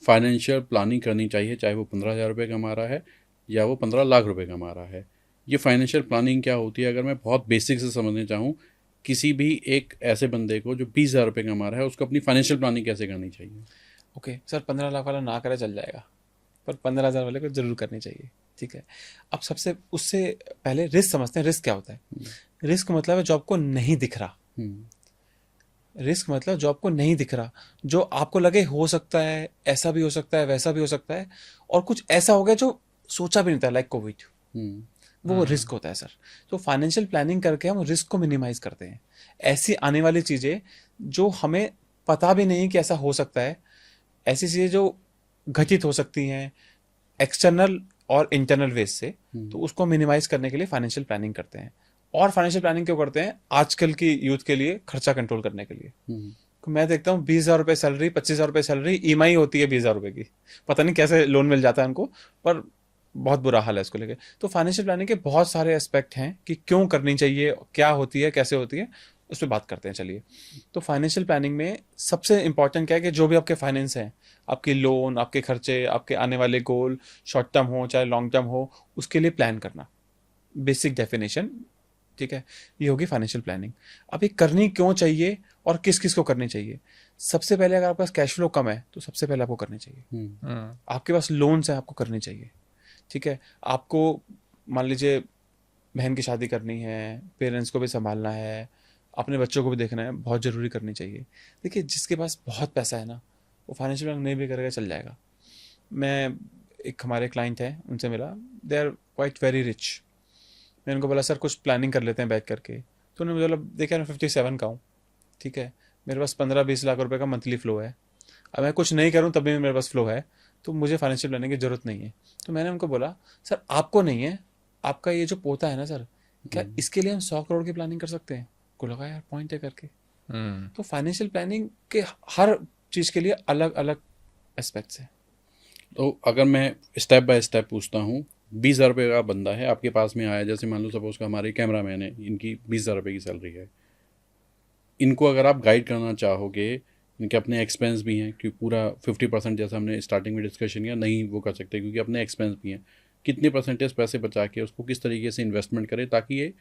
फाइनेंशियल प्लानिंग करनी चाहिए, चाहे वो 15,000 रुपये कमा रहा है या वो 15 लाख रुपए कमा रहा है। ये फाइनेंशियल प्लानिंग क्या होती है, अगर मैं बहुत बेसिक से समझना चाहूँ, किसी भी एक ऐसे बंदे को जो 20,000 रुपये कमा रहा है उसको अपनी फाइनेंशियल प्लानिंग कैसे करनी चाहिए? ओके सर, 15 लाख वाला ना करे चल जाएगा, पर 15,000 वाले को जरूर करनी चाहिए। ठीक है, अब सबसे उससे पहले रिस्क समझते हैं। रिस्क क्या होता है? रिस्क मतलब है जो आपको नहीं दिख रहा। रिस्क मतलब जो आपको नहीं दिख रहा, जो आपको लगे हो सकता है, ऐसा भी हो सकता है, वैसा भी हो सकता है, और कुछ ऐसा हो गया जो सोचा भी नहीं था, लाइक कोविड। वो रिस्क होता है सर। तो फाइनेंशियल प्लानिंग करके हम रिस्क को मिनिमाइज करते हैं। ऐसी आने वाली चीजें जो हमें पता भी नहीं कि ऐसा हो सकता है, ऐसी चीजें जो घटित हो सकती हैं एक्सटर्नल और इंटरनल वेज से, तो उसको मिनिमाइज करने के लिए फाइनेंशियल प्लानिंग करते हैं। और फाइनेंशियल प्लानिंग क्यों करते हैं? आजकल की यूथ के लिए खर्चा कंट्रोल करने के लिए। तो मैं देखता हूँ 20,000 रुपये सैलरी, 25,000 रुपये सैलरी, ईएमआई होती है 20,000 रुपये की। पता नहीं कैसे लोन मिल जाता है उनको, पर बहुत बुरा हाल है इसको लेके। तो फाइनेंशियल प्लानिंग के बहुत सारे एस्पेक्ट हैं कि क्यों करनी चाहिए, क्या होती है, कैसे होती है, उस पर बात करते हैं। चलिए, तो फाइनेंशियल प्लानिंग में सबसे इंपॉर्टेंट क्या है कि जो भी आपके फाइनेंस हैं, आपकी लोन, आपके खर्चे, आपके आने वाले गोल, शॉर्ट टर्म हो चाहे लॉन्ग टर्म हो, उसके लिए प्लान करना, बेसिक डेफिनेशन। ठीक है, ये होगी फाइनेंशियल प्लानिंग। अब ये करनी क्यों चाहिए और किस किस को करनी चाहिए? सबसे पहले अगर आपके पास कैश फ्लो कम है तो सबसे पहले आपको करनी चाहिए। आपके पास लोन्स है, आपको करनी चाहिए। ठीक है, आपको मान लीजिए बहन की शादी करनी है, पेरेंट्स को भी संभालना है, अपने बच्चों को भी देखना है, बहुत ज़रूरी करनी चाहिए। देखिए, जिसके पास बहुत पैसा है ना, वो फाइनेंशियल प्लानिंग नहीं भी करेगा चल जाएगा। मैं एक हमारे क्लाइंट है, उनसे मिला, they are quite very rich. मैंने उनको बोला सर कुछ प्लानिंग कर लेते हैं बैठ करके। तो उन्होंने बोला देखिए मैं 57 का हूँ, ठीक है, मेरे पास 15-20 लाख रुपए का मंथली फ्लो है, अब मैं कुछ नहीं करूँ तब भी मेरे पास फ्लो है, तो मुझे फाइनेंशियल प्लानिंग की जरूरत नहीं है। तो मैंने उनको बोला सर आपको नहीं है, आपका ये जो पोता है ना सर, क्या इसके लिए हम 100 करोड़ की प्लानिंग कर सकते हैं? को लगा यार पॉइंट है करके। तो फाइनेंशियल प्लानिंग के हर चीज़ के लिए अलग अलग एस्पेक्ट्स हैं। तो अगर मैं स्टेप बाय स्टेप पूछता हूँ, 20,000 रुपये का बंदा है आपके पास में आया, जैसे मान लो सपोज का हमारे कैमरामैन है, इनकी 20,000 रुपये की सैलरी है, इनको अगर आप गाइड करना चाहोगे, इनके अपने एक्सपेंस भी हैं, क्योंकि पूरा 50% जैसा हमने स्टार्टिंग में डिस्कशन किया नहीं वो कर सकते क्योंकि अपने एक्सपेंस भी हैं, कितनी परसेंटेज पैसे बचा के उसको किस तरीके से इन्वेस्टमेंट करें ताकि ये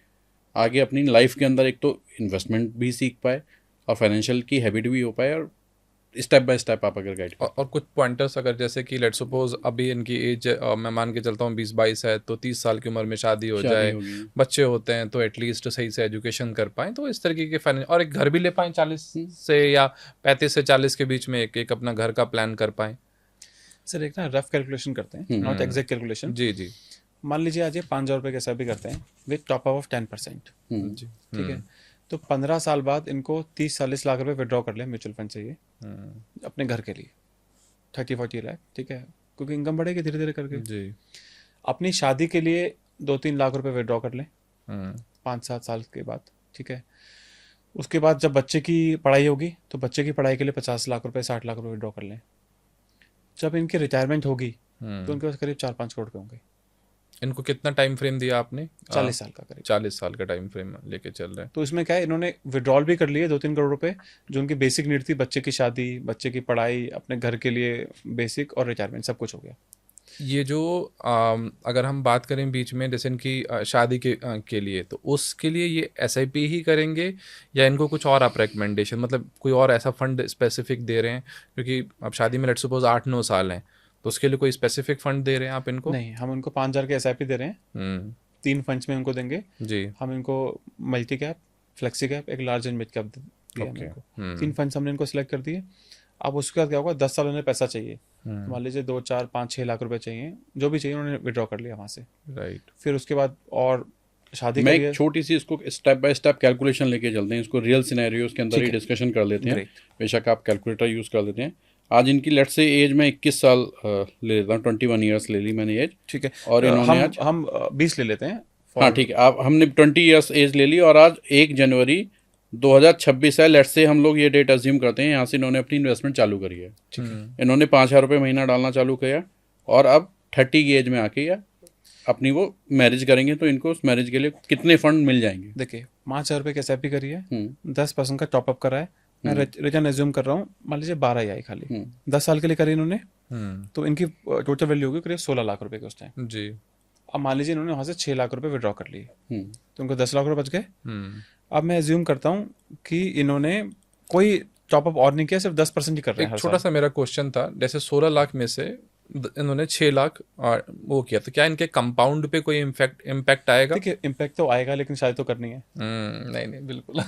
आगे अपनी लाइफ के अंदर एक तो इन्वेस्टमेंट भी सीख पाए और फाइनेंशियल की हैबिट भी हो पाए, और स्टेप बाय स्टेप आप अगर गाइड और कुछ पॉइंटर्स अगर जैसे कि लेट्स सपोज अभी इनकी एज मैं मान के चलता हूँ 20-22 है, तो 30 साल की उम्र में शादी हो जाए, बच्चे होते हैं, तो एटलीस्ट सही से एजुकेशन कर पाएं, तो इस तरीके के फाइनेंस, और एक घर भी ले पाएं 40 से या 35 से 40 के बीच में एक अपना घर का प्लान कर पाएं। सर एक ना रफ कैलकुलेशन करते हैं, नॉट एग्जैक्ट कैलकुलेशन। जी जी। मान लीजिए आज ये 5,000 रुपये कैसा भी करते हैं विद टॉप अप ऑफ 10%। ठीक है, तो 15 साल बाद इनको 30-40 लाख रुपए विड्रॉ कर ले म्यूचुअल फंड से ये अपने घर के लिए, 30-40 लाख। ठीक है, क्योंकि इनकम बढ़ेगी धीरे धीरे करके जी। अपनी शादी के लिए 2-3 लाख रुपए विड्रॉ कर लें 5-7 साल के बाद। ठीक है, उसके बाद जब बच्चे की पढ़ाई होगी तो बच्चे की पढ़ाई के लिए 50 लाख रुपए 60 लाख रुपए विड्रॉ कर लें। जब इनकी रिटायरमेंट होगी तो उनके पास करीब 4-5 करोड़ के होंगे। इनको कितना टाइम फ्रेम दिया आपने? 40 साल का करीब। 40 साल का टाइम फ्रेम लेके चल रहे हैं। तो इसमें क्या है, इन्होंने विड्रॉल भी कर लिए 2-3 करोड़ रुपए, जो उनकी बेसिक नीड थी, बच्चे की शादी, बच्चे की पढ़ाई, अपने घर के लिए बेसिक, और रिटायरमेंट, सब कुछ हो गया। ये जो अगर हम बात करें बीच में जैसे इनकी शादी के लिए, तो उसके लिए ये SIP ही करेंगे या इनको कुछ और आप रिकमेंडेशन, मतलब कोई और ऐसा फंड स्पेसिफिक दे रहे हैं? क्योंकि अब शादी में लेट्स सपोज 8-9 साल हैं, तो उसके लिए कोई स्पेसिफिक फंड दे रहे हैं आप इनको? नहीं, हम उनको 5,000 के SIP दे रहे हैं, 3 फंड्स में उनको देंगे जी। हम इनको मल्टी कैप, फ्लेक्सी कैप, एक लार्ज एंड मिड कैप दिया हमको। 3 फंड्स हमने इनको सिलेक्ट कर दिए। अब उसके बाद क्या होगा, 10 साल उन्हें पैसा चाहिए, मान लीजिए 2-4-5-6 लाख रुपए चाहिए, जो भी चाहिए उन्होंने विड्रॉ कर लिया वहाँ से। राइट। फिर उसके बाद और शादी मैं के लिए एक छोटी सी इसको स्टेप बाय स्टेप कैलकुलेशन लेके चलते हैं, इसको रियल सिनेरियोज के अंदर ही डिस्कशन कर लेते हैं। बेशक आप कैलकुलेटर यूज़ कर लेते हैं। आज इनकी लेट्स से एज में 21 साल ले लेता हूँ, 21 ईयर्स ले ली मैंने एज। ठीक है, और इन्होंने आज हम 20 ले लेते हैं। हाँ ठीक है, आप हमने 20 ईयर्स एज ले ली और आज 1 जनवरी 2026 है, लेट्स से हम लोग ये डेट अज्यूम करते हैं, यहाँ से इन्होंने अपनी इन्वेस्टमेंट चालू करी है। ठीक है, इन्होंने 5,000 रुपये महीना डालना चालू किया और अब 30 की एज में आके या अपनी वो मैरिज करेंगे तो इनको उस मैरिज के लिए कितने फंड मिल जाएंगे? देखिए 5,000 रुपये की SIP करी है, 10% का टॉपअप करा है, मैं रिटर्न एज्यूम कर रहा हूँ, मान लीजिए 12 ही आई खाली, 10 साल के लिए करी इन्होंने, तो इनकी टोटल वैल्यू होगी करीब 16 लाख रुपए के उस टाइम। जी। अब मान लीजिए इन्होंने वहाँ से 6 लाख रुपए विड्रॉ कर लिए, तो उनको 10 लाख रुपए बच गए। हम्म। अब मैं एज्यूम करता हूँ कि इन्होंने कोई टॉप अप और नहीं किया, सिर्फ 10% ही कर रहे हैं एक हर छोटा साल। सा मेरा क्वेश्चन था, जैसे 16 लाख में से इन्होंने 6 लाख वो किया, तो क्या इनके कंपाउंड पे कोई इम्पैक्ट आएगा? देखिए इम्पैक्ट तो आएगा, लेकिन शायद तो करनी है। नहीं नहीं बिल्कुल।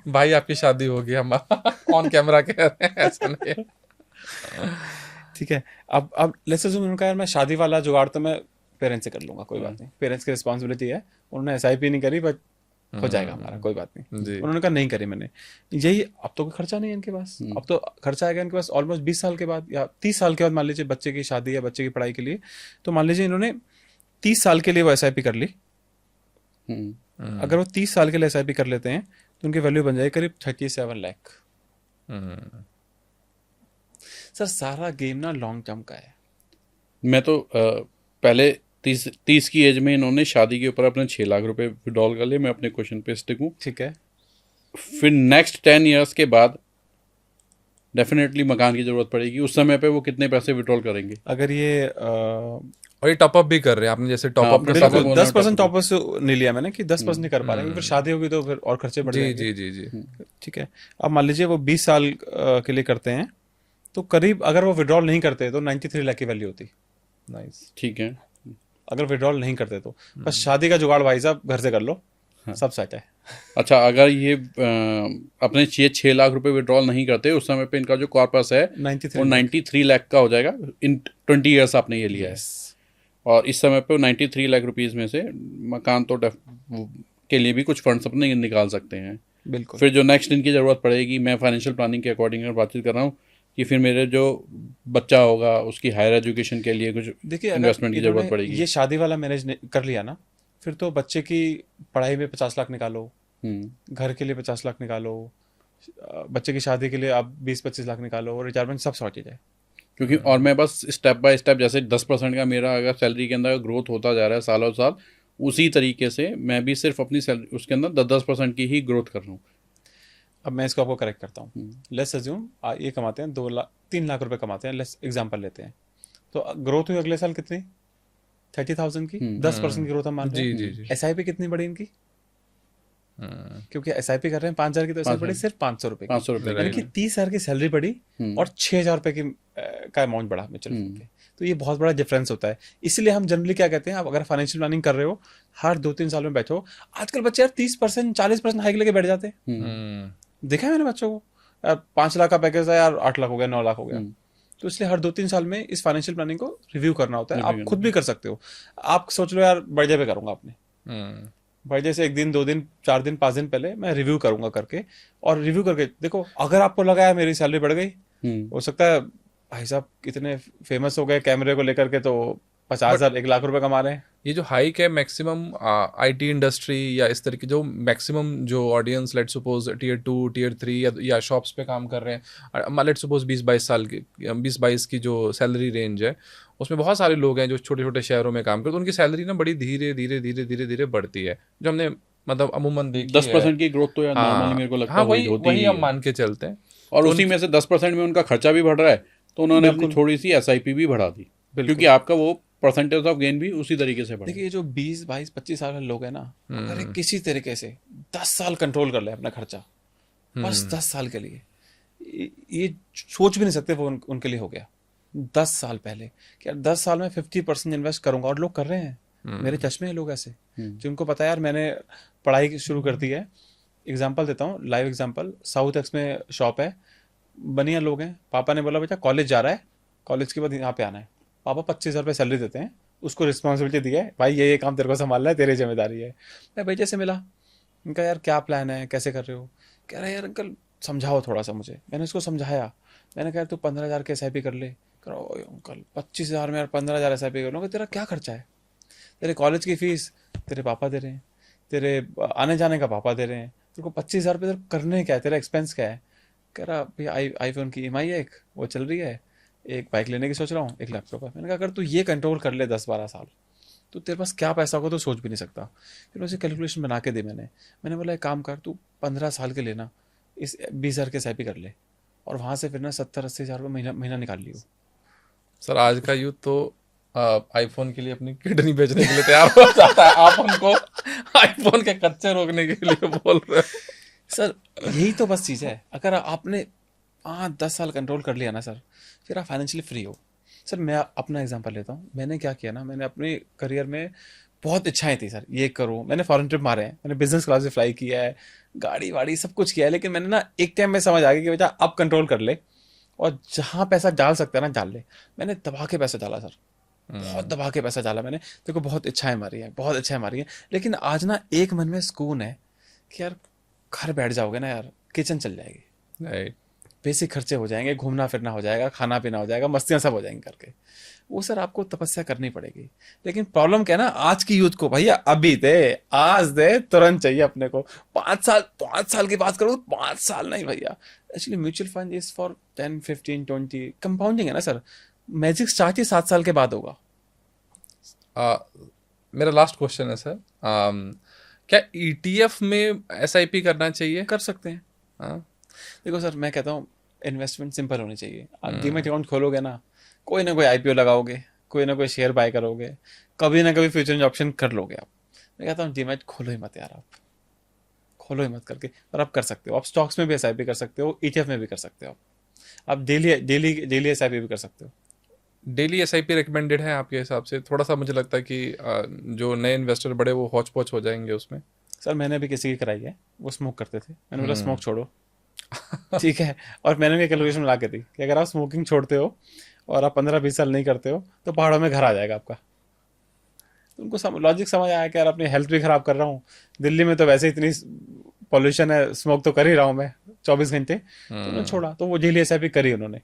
भाई आपकी शादी होगी, हम ऑन कैमरा कह रहे हैं, ऐसा नहीं है। ठीक है। अब लेट्स अज्यूम उन्होंने कहा यार मैं शादी वाला जुगाड़ तो मैं पेरेंट्स से कर लूंगा, कोई बात नहीं, पेरेंट्स की रिस्पॉन्सिबिलिटी है। उन्होंने एसआईपी नहीं करी, बट हो जाएगा हमारा, कोई बात नहीं। जी। उन्होंने कहा नहीं करी मैंने, यही अब तो कोई खर्चा नहीं है इनके पास। अब तो खर्चा आएगा इनके पास ऑलमोस्ट 20 साल के बाद या 30 साल के बाद, मान लीजिए बच्चे की शादी या बच्चे की पढ़ाई के लिए। तो मान लीजिए इन्होंने 30 साल के लिए वो एसआईपी कर ली। अगर वो 30 साल के लिए एसआईपी कर लेते हैं तो उनकी वैल्यू बन जाएगी करीब 37 लाख। सर सारा गेम ना लॉन्ग टर्म का है। मैं तो पहले 30 की एज में इन्होंने शादी के ऊपर अपने 6 लाख रुपए विड्रॉल कर लिए। मैं अपने क्वेश्चन पे स्टिक हूँ। ठीक है। फिर नेक्स्ट 10 ईयर्स के बाद डेफिनेटली मकान की जरूरत पड़ेगी। उस समय पे वो कितने पैसे विड्रॉल करेंगे? अगर ये और ये टॉपअप भी कर रहे हैं आपने, जैसे हाँ, टॉपअप अपने का top साथ। up होना 10% टॉप से नहीं लिया मैंने कि 10% नहीं कर पा रहे हैं, फिर शादी होगी तो फिर और खर्चे बढ़ जी जाएंगे। जी जी जी। ठीक है। अब मान लीजिए वो 20 साल के लिए करते हैं, तो करीब अगर वो विड्रॉल नहीं करते तो 93 लाख की वैल्यू होती। नाइस। ठीक है। अगर विड्रॉल नहीं करते तो बस शादी का जुगाड़ भाई साहब घर से कर लो, सब सेट है। अच्छा, अगर ये अपने 6 लाख रुपए विड्रॉल नहीं करते उस समय पे इनका जो कॉर्पस है 93 वो 93 लाख का हो जाएगा। इन 20 ईयर्स आपने ये लिया है, और इस समय पे 93 लाख रुपीस में से मकान तो के लिए भी कुछ फंड्स अपने निकाल सकते हैं। बिल्कुल। फिर जो नेक्स्ट इनकी ज़रूरत पड़ेगी, मैं फाइनेंशियल प्लानिंग के अकॉर्डिंग अगर बातचीत कर रहा हूँ कि फिर मेरे जो बच्चा होगा उसकी हायर एजुकेशन के लिए कुछ देखिए इन्वेस्टमेंट की ज़रूरत इन्होंने पड़ेगी। ये शादी वाला मैनेज कर लिया ना, फिर तो बच्चे की पढ़ाई में 50 लाख निकालो, घर के लिए 50 लाख निकालो, बच्चे की शादी के लिए आप 20-25 लाख निकालो, रिटायरमेंट सब सॉर्ट हो जाए। क्योंकि और मैं बस स्टेप बाय स्टेप, जैसे 10% का मेरा अगर सैलरी के अंदर ग्रोथ होता जा रहा है सालों साल, उसी तरीके से मैं भी सिर्फ अपनी सैलरी उसके अंदर 10% की ही ग्रोथ कर रहा हूँ। अब मैं इसको आपको करेक्ट करता हूँ। लेट्स अज्यूम ये कमाते हैं 3 लाख रुपए कमाते हैं, लेट्स एग्जांपल लेते हैं। तो ग्रोथ हुई अगले साल कितनी? 30,000 की। 10% की ग्रोथ हम मान रहे जी हैं। जी जी। एसआईपी कितनी बढ़ी इनकी? क्योंकि एसआईपी कर रहे हैं 5,000 की, तो एसआईपी बढ़ी सिर्फ 500 रुपए की। 500 रुपये यानी कि 30,000 की सैलरी बढ़ी और 6,000 रुपए की का अमाउंट बढ़ा म्यूचुअल फंड के। तो ये बहुत बड़ा डिफरेंस होता है। इसलिए हम जनरली क्या कहते हैं, आप अगर फाइनेंशियल प्लानिंग कर रहे हो, हर 2-3 साल में बैठो। आजकल बच्चे यार 30% 40% हाइक लेके बैठ जाते हैं। देखा है मैंने बच्चों को, यार 5 लाख का पैकेज है यार, 8 लाख हो गया, 9 लाख हो गया। तो इसलिए हर 2-3 साल में इस फाइनेंशियल प्लानिंग को रिव्यू करना होता है। आप खुद भी कर सकते हो। आप सोच लो यार बर्थडे पे करूंगा अपने, बर्थडे से 1 दिन 2 दिन 4 दिन 5 दिन पहले मैं रिव्यू करूंगा करके, और रिव्यू करके देखो, अगर आपको लगा है मेरी सैलरी बढ़ गई, हो सकता है भाई साहब कितने फेमस हो गए कैमरे को लेकर के, तो 50,000 1 लाख रुपए कमा रहे हैं। ये जो हाइक है मैक्सिमम आईटी इंडस्ट्री या इस तरह की जो मैक्सिमम जो audience, let suppose tier 2 tier 3 या शॉप्स पे काम कर रहे हैं, लेट सपोज 20-22 साल की 20-22 की जो सैलरी रेंज है, उसमें बहुत सारे लोग हैं जो छोटे छोटे शहरों में काम करते हैं। तो उनकी सैलरी ना बड़ी धीरे धीरे धीरे धीरे धीरे बढ़ती है, जो हमने मतलब अमूमन देखी 10% की ग्रोथ तो यार नॉर्मली मेरे को लगता है वही होती वही ही हम है। मान के चलते हैं। और उसी में से 10% में उनका खर्चा भी बढ़ रहा है, तो उन्होंने अपनी थोड़ी सी एसआईपी भी बढ़ा दी, क्योंकि आपका वो परसेंटेज ऑफ गेन भी उसी तरीके से बढ़ा। देखिए ये जो 20-22-25 साल के लोग हैं ना, अगर ये किसी तरीके से 10 साल कंट्रोल कर ले अपना खर्चा, बस 10 साल के लिए, ये सोच भी नहीं सकते वो उनके लिए हो गया 10 साल पहले कि यार 10 साल में 50% इन्वेस्ट करूंगा। और लोग कर रहे हैं, मेरे चश्मे हैं लोग ऐसे जिनको पता है यार मैंने पढ़ाई शुरू कर दी है। एग्जाम्पल देता हूँ, लाइव एग्जाम्पल, साउथ एक्स में शॉप है, बनिया लोग हैं। पापा ने बोला बेटा कॉलेज जा रहा है, कॉलेज के बाद यहाँ पे आना है। पापा 25,000 रुपये सैलरी देते हैं, उसको रिस्पॉन्सिबिलिटी दी है, भाई ये काम तेरे को संभालना है, तेरी जिम्मेदारी है। मैं बेटे से मिला, उनका यार क्या प्लान है, कैसे कर रहे हो? कह रहे यार अंकल समझाओ थोड़ा सा मुझे। मैंने उसको समझाया, मैंने कहा तू 15,000 के SIP कर ले। कह रहा अंकल 25,000 में यार 15,000 SIP कर लूँगा, तेरा क्या खर्चा है? तेरे कॉलेज की फीस तेरे पापा दे रहे हैं, तेरे आने जाने का पापा दे रहे हैं, तेरे को 25,000 रुपये करने क्या है, तेरा एक्सपेंस क्या है? कह रहा भैया आईफोन की EMI है, एक वो चल रही है, एक बाइक लेने की सोच रहा हूँ, एक लैपटॉप है। मैंने कहा अगर तू ये कंट्रोल कर ले 10-12 साल, तो तेरे पास क्या पैसा होगा तो सोच भी नहीं सकता। फिर उसे कैलकुलेशन बना के दी मैंने बोला एक काम कर, तू 15 साल के लेना, इस 20,000 के SIP कर ले, और वहाँ से फिर ना 70-80 हज़ार रुपये महीना निकाल लियो। सर आज का यूथ तो आईफोन के लिए अपनी किडनी बेचने के लिए तैयार हो जाता है, आप उनको आईफोन के कच्चे रोकने के लिए बोल रहे हो। सर यही तो बस चीज़ है, अगर आपने 5-10 साल कंट्रोल कर लिया ना सर, फिर आप फाइनेंशियली फ्री हो। सर मैं अपना एग्जांपल लेता हूँ, मैंने क्या किया ना, मैंने अपने करियर में बहुत इच्छाएं थी सर, ये करूँ, मैंने फॉरेन ट्रिप मारे हैं, मैंने बिजनेस क्लास से फ्लाई किया है, गाड़ी वाड़ी सब कुछ किया है, लेकिन मैंने ना एक टाइम में समझ आ गया कि बेटा अब कंट्रोल कर ले, और जहाँ पैसा डाल सकता है ना डाल ले। मैंने दबा के पैसा डाला सर, बहुत दबा के पैसा डाला मैंने। देखो बहुत इच्छाएं मारी है, बहुत इच्छाएं मारी है, लेकिन आज ना एक मन में सुकून है कि यार घर बैठ जाओगे ना यार, किचन चल जाएगी, राइट। बेसिक खर्चे हो जाएंगे, घूमना फिरना हो जाएगा, खाना पीना हो जाएगा, मस्तियां सब हो जाएंगी करके। वो सर आपको तपस्या करनी पड़ेगी। लेकिन प्रॉब्लम क्या है ना, आज की यूथ को भैया अभी दे, आज दे, तुरंत चाहिए अपने को। 5 साल की बात करूँ, 5 साल नहीं भैया। Actually mutual fund is for 10, 15, 20 compounding है ना सर। मैजिक स्टार्ट ही 7 साल के बाद होगा। मेरा लास्ट क्वेश्चन है सर, क्या ईटीएफ में एसआईपी करना चाहिए? कर सकते हैं। हाँ। देखो सर मैं कहता हूँ इन्वेस्टमेंट सिंपल होनी चाहिए। आप डीमैट अकाउंट खोलोगे ना कोई आईपीओ लगाओगे, कोई ना कोई शेयर बाय करोगे, कभी ना कभी फ्यूचर ऑप्शन कर लोगे आप। मैं कहता हूँ डीमैट खोलो ही मत यार, आप खोलो ही मत करके। और आप कर सकते हो, आप स्टॉक्स में भी एसआईपी कर सकते हो, ईटीएफ में भी कर सकते हो, आप डेली डेली डेली एसआईपी भी कर सकते हो। डेली एसआईपी रिकमेंडेड है आपके हिसाब से? थोड़ा सा मुझे लगता है कि जो नए इन्वेस्टर बड़े वो हौच पौच हो जाएंगे उसमें। सर मैंने अभी किसी की कराई है, वो स्मोक करते थे, मैंने बोला स्मोक छोड़ो ठीक है। और मैंने भी कैलकुलेशन ला के दी कि अगर आप स्मोकिंग छोड़ते हो और आप 15-20 साल नहीं करते हो तो पहाड़ों में घर आ जाएगा आपका। तो उनको लॉजिक समझ आया कि यार अपनी हेल्थ भी खराब कर रहा हूँ, दिल्ली में तो वैसे इतनी पॉल्यूशन है, स्मोक तो कर ही रहा हूँ मैं 24 घंटे, तो उन्होंने छोड़ा। तो वो डेली एसआईपी करी उन्होंने।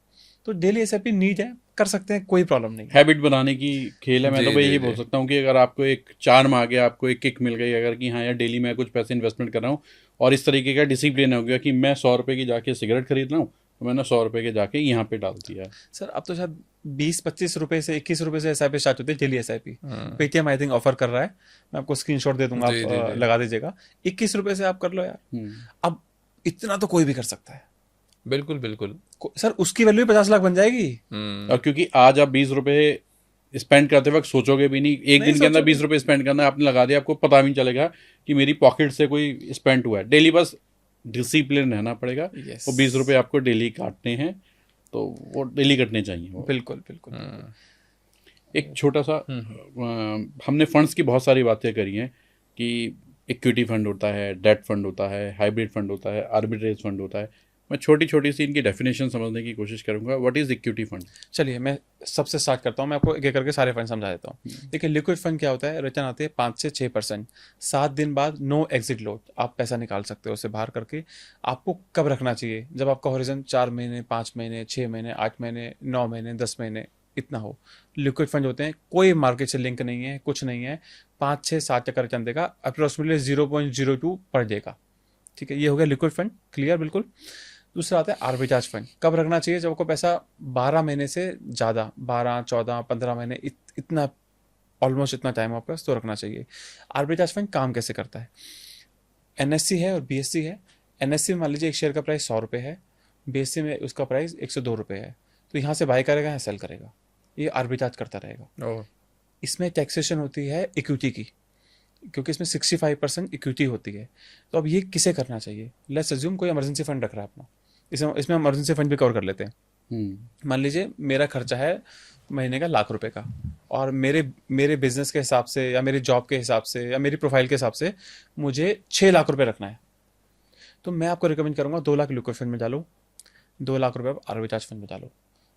तो डेली एसआईपी नीड है, कर सकते हैं, कोई प्रॉब्लम नहीं है। हैबिट बनाने की खेल है। मैं जी, तो भाई जी, यही जी। बोल सकता हूँ कि अगर आपको एक चार्म आ गया, आपको एक किक मिल गई अगर कि हाँ यार डेली मैं कुछ पैसे इन्वेस्टमेंट कर रहा हूँ, और इस तरीके का डिसिप्लिन हो गया कि मैं 100 रुपये की जाके सिगरेट खरीद रहा हूँ, तो मैंने 100 रुपये के जाके यहाँ पे डाल दिया। सर अब तो शायद 20-25 रुपए से 21 रुपए से एसआईपी स्टार्ट होती है, daily SIP. Paytm I think offer कर रहा है, मैं आपको स्क्रीनशॉट दे दूंगा, आप जी, जी, जी। लगा दीजिएगा। 21 रुपए से आप कर लो यार। अब इतना तो कोई भी कर सकता है। बिल्कुल बिल्कुल। सर उसकी वैल्यू 50 लाख बन जाएगी। और क्योंकि आज आप 20 रुपये स्पेंड करते वक्त सोचोगे भी नहीं, एक नहीं दिन के अंदर सोचोगे। 20 रुपये स्पेंड करना है, आपने लगा दिया, आपको पता भी नहीं चलेगा कि मेरी पॉकेट से कोई स्पेंड हुआ है। डेली बस डिसिप्लिन रहना पड़ेगा। Yes. वो 20 रुपये आपको डेली काटने हैं, तो वो डेली कटने चाहिए वो। बिल्कुल बिल्कुल। एक छोटा सा हमने फंड्स की बहुत सारी बातें करी हैं कि इक्विटी फंड होता है, डेट फंड होता है, हाइब्रिड फंड होता है, आर्बिट्रेज फंड होता है। मैं छोटी छोटी सी इनकी डेफिनेशन समझने की कोशिश करूंगा। What is equity fund? चलिए मैं सबसे स्टार्ट करता हूँ, मैं आपको एक एक करके सारे फंड समझा देता हूँ। देखिए लिक्विड फंड क्या होता है, रिटर्न आती है 5 से 6%। 7 दिन बाद नो एग्जिट लोड, आप पैसा निकाल सकते हो उससे बाहर करके। आपको कब रखना चाहिए? जब आपका हॉरिजन 4 महीने, 5 महीने, 6 महीने, 8 महीने, 9 महीने, 10 महीने इतना हो। लिक्विड फंड होते हैं, कोई मार्केट से लिंक नहीं है, कुछ नहीं है, 5-6-7 का रिटर्न देगा, अप्रोक्सीमेटली 0.02 पर डे का। ठीक है, ये हो गया लिक्विड फंड, क्लियर बिल्कुल। दूसरा आता है आर्बिट्राज फंड। कब रखना चाहिए? जब आपको पैसा 12 महीने से ज़्यादा, 12, 14, 15 महीने, इतना ऑलमोस्ट इतना टाइम आपका तो रखना चाहिए। आर्बिट्राज फंड काम कैसे करता है? एनएससी है और बीएससी है। एनएससी में मान लीजिए एक शेयर का प्राइस 100 रुपये है, बीएससी में उसका प्राइस 102 रुपये है, तो यहाँ से बाय करेगा, यहाँ सेल करेगा, ये आर्बिट्राज करता रहेगा। इसमें टैक्सेशन होती है इक्विटी की, क्योंकि इसमें 65% इक्विटी होती है। तो अब ये किसे करना चाहिए? लेट्स अज्यूम कोई इमरजेंसी फंड रख रहा है अपना, इसमें इमरजेंसी फंड भी कवर कर लेते हैं। मान लीजिए मेरा खर्चा है महीने का 1,00,000 रुपए का, और मेरे बिजनेस के हिसाब से या मेरी जॉब के हिसाब से या मेरी प्रोफाइल के हिसाब से मुझे 6 लाख रुपए रखना है। तो मैं आपको रिकमेंड करूंगा 2 लाख लिक्विड फंड में डालो, 2 लाख रुपए आप आर्बिट्राज फंड में डालो।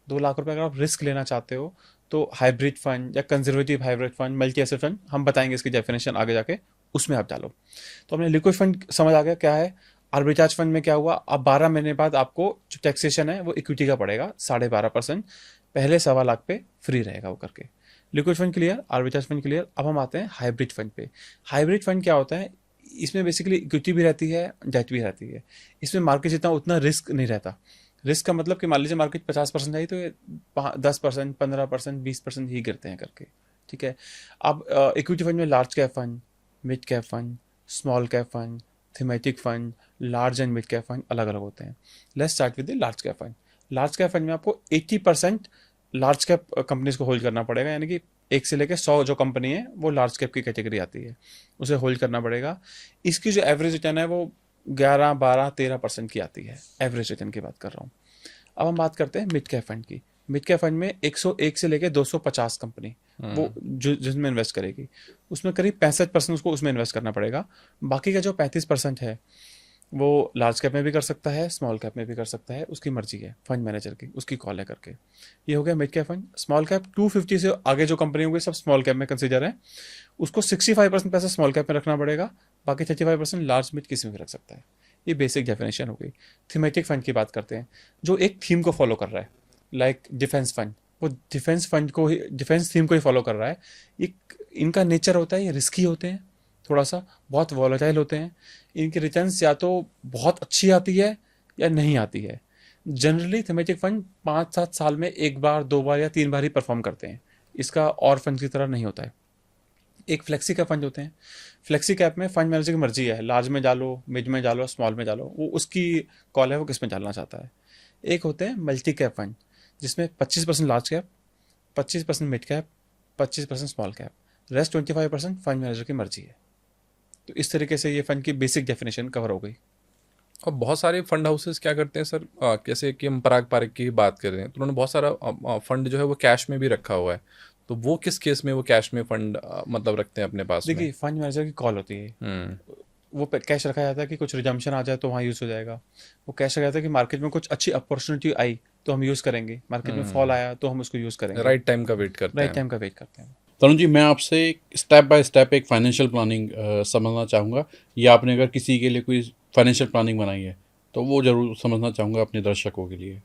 2 लाख रुपए अगर आप रिस्क लेना चाहते हो तो हाइब्रिड फंड या conservative hybrid fund, multi asset fund, हम बताएंगे इसकी डेफिनेशन आगे जाके, उसमें आप डालो। तो हमने लिक्विड फंड समझ आ गया क्या है। आर्बिट्राज फंड में क्या हुआ, अब 12 महीने बाद आपको जो टैक्सेशन है वो इक्विटी का पड़ेगा 12.5%, पहले 1.25 लाख पे फ्री रहेगा वो करके। Liquid fund clear, arbitrage fund clear. अब हम आते हैं हाइब्रिड फंड पे। हाइब्रिड फंड क्या होता है? इसमें बेसिकली इक्विटी भी रहती है, डेट भी रहती है। इसमें मार्केट जितना उतना रिस्क नहीं रहता। रिस्क का मतलब कि मान लीजिए मार्केट 50% आई तो ये 10%, 15%, 20% ही गिरते हैं करके। ठीक है। अब इक्विटी फंड में large cap fund, mid cap fund, small cap fund, thematic fund, large and mid cap fund अलग अलग होते हैं। Let's start with the large cap fund. Large cap fund में आपको 80% लार्ज कैप कंपनीज को hold करना पड़ेगा, यानी कि 1 से लेके 100 जो कंपनी है वो लार्ज कैप की कैटेगरी आती है, उसे होल्ड करना पड़ेगा। इसकी जो एवरेज रिटर्न है वो 11, 12, 13% की आती है, एवरेज रिटर्न की बात कर रहा हूँ। अब हम बात करते हैं मिड कैप फंड की। मिड कैप फंड में 101 से लेके 250 कंपनी वो जिसमें इन्वेस्ट करेगी, उसमें करीब 65% उसको उसमें इन्वेस्ट करना पड़ेगा। बाकी का जो 35% है वो लार्ज कैप में भी कर सकता है, स्मॉल कैप में भी कर सकता है, उसकी मर्जी है फंड मैनेजर की, उसकी कॉल है करके। ये हो गया mid cap fund. Small cap 250 से आगे जो कंपनी होंगी सब स्मॉल कैप में कंसीडर है, उसको 65% पैसा स्मॉल कैप में रखना पड़ेगा, बाकी 35% लार्ज मिड किसी में भी रख सकता है। ये बेसिक डेफिनेशन हो गई। थीमेटिक फंड की बात करते हैं, जो एक थीम को फॉलो कर रहा है, लाइक डिफेंस फंड, वो डिफेंस फंड को ही, डिफेंस थीम को ही फॉलो कर रहा है। इनका नेचर होता है, ये रिस्की होते हैं थोड़ा सा, बहुत वॉलेटाइल होते हैं, इनकी रिटर्न्स या तो बहुत अच्छी आती है या नहीं आती है। जनरली थीमेटिक फंड 5-7 साल में 1 बार 2 बार या 3 बार ही परफॉर्म करते हैं, इसका और फंड की तरह नहीं होता है। एक फ्लेक्सी कैप फंड होते हैं। फ्लेक्सी कैप में फंड मैनेजर की मर्जी है, लार्ज में डालो, मिड में डालो, स्मॉल में डालो, वो उसकी कॉल है, वो किस में डालना चाहता है। एक होते हैं मल्टी कैप फंड, जिसमें 25% large cap, 25% mid cap, 25% small cap, rest 25% fund manager की मर्जी है। तो इस तरीके से ये फंड की बेसिक डेफिनेशन कवर हो गई। और बहुत सारे फंड हाउसेस क्या करते हैं सर, जैसे कि हम पराग पारिक की बात कर रहे हैं तो उन्होंने बहुत सारा फंड जो है वो कैश में भी रखा हुआ है, तो वो किस केस में वो कैश में फंड मतलब रखते हैं अपने पास में? देखिए फंड मैनेजर की कॉल होती है, वो कैश रखा जाता है कि कुछ रिजम्पशन आ जाए तो वहाँ यूज़ हो जाएगा। वो कैश रखा जाता है कि मार्केट में कुछ अच्छी अपॉर्चुनिटी आई तो हम यूज़ करेंगे, मार्केट में फॉल आया तो हम उसको यूज़ करेंगे। राइट टाइम का वेट करते राइट हैं। टाइम का वेट करते हैं। तरुण जी, मैं आपसे स्टेप बाय स्टेप एक फाइनेंशियल प्लानिंग समझना चाहूँगा, या आपने अगर किसी के लिए कोई फाइनेंशियल प्लानिंग बनाई है तो वो ज़रूर समझना चाहूँगा अपने दर्शकों के लिए।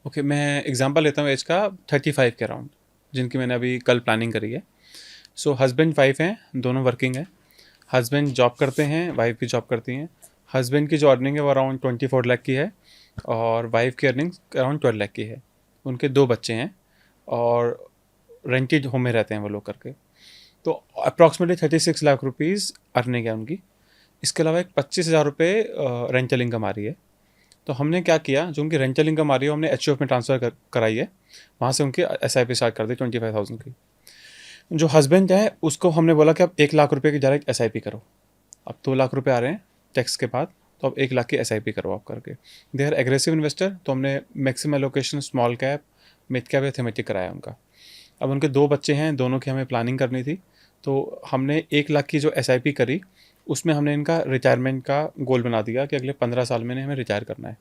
ओके, मैं एग्जांपल लेता हूँ एज का 35 के अराउंड, जिनकी मैंने अभी कल प्लानिंग करी है। सो हस्बैंड वाइफ हैं, दोनों वर्किंग हैं। हस्बैंड जॉब करते हैं, वाइफ भी जॉब करती हैं। हस्बैंड की जो अर्निंग है वो अराउंड 24 लाख की है और वाइफ की अर्निंग अराउंड 12 लाख की है। उनके 2 बच्चे हैं और रेंटेड होम में रहते हैं वो लोग करके। तो अप्रॉक्सीमेटली 36 लाख रुपीज़ अर्निंग है उनकी। इसके अलावा एक 25,000 रुपये रेंटल इनकम आ रही है। तो हमने क्या किया, जो उनकी रेंटल इनकम आ रही है हमने HUF में ट्रांसफ़र कराई है, वहाँ से उनकी SIP स्टार्ट कर दी 25,000 की। जो हस्बैंड है उसको हमने बोला कि अब 1 लाख रुपये की डायरेक्ट SIP करो। अब 2 लाख रुपये आ रहे हैं टैक्स के बाद, तो अब 1 लाख की SIP करो आप करके। दे आर एग्रेसिव इन्वेस्टर, तो हमने maximum allocation small cap, mid cap या थीमेटिक कराया उनका। अब उनके 2 बच्चे हैं, दोनों की हमें प्लानिंग करनी थी, तो हमने 1 लाख की जो SIP करी उसमें हमने इनका रिटायरमेंट का गोल बना दिया कि अगले 15 साल में हमें रिटायर करना है।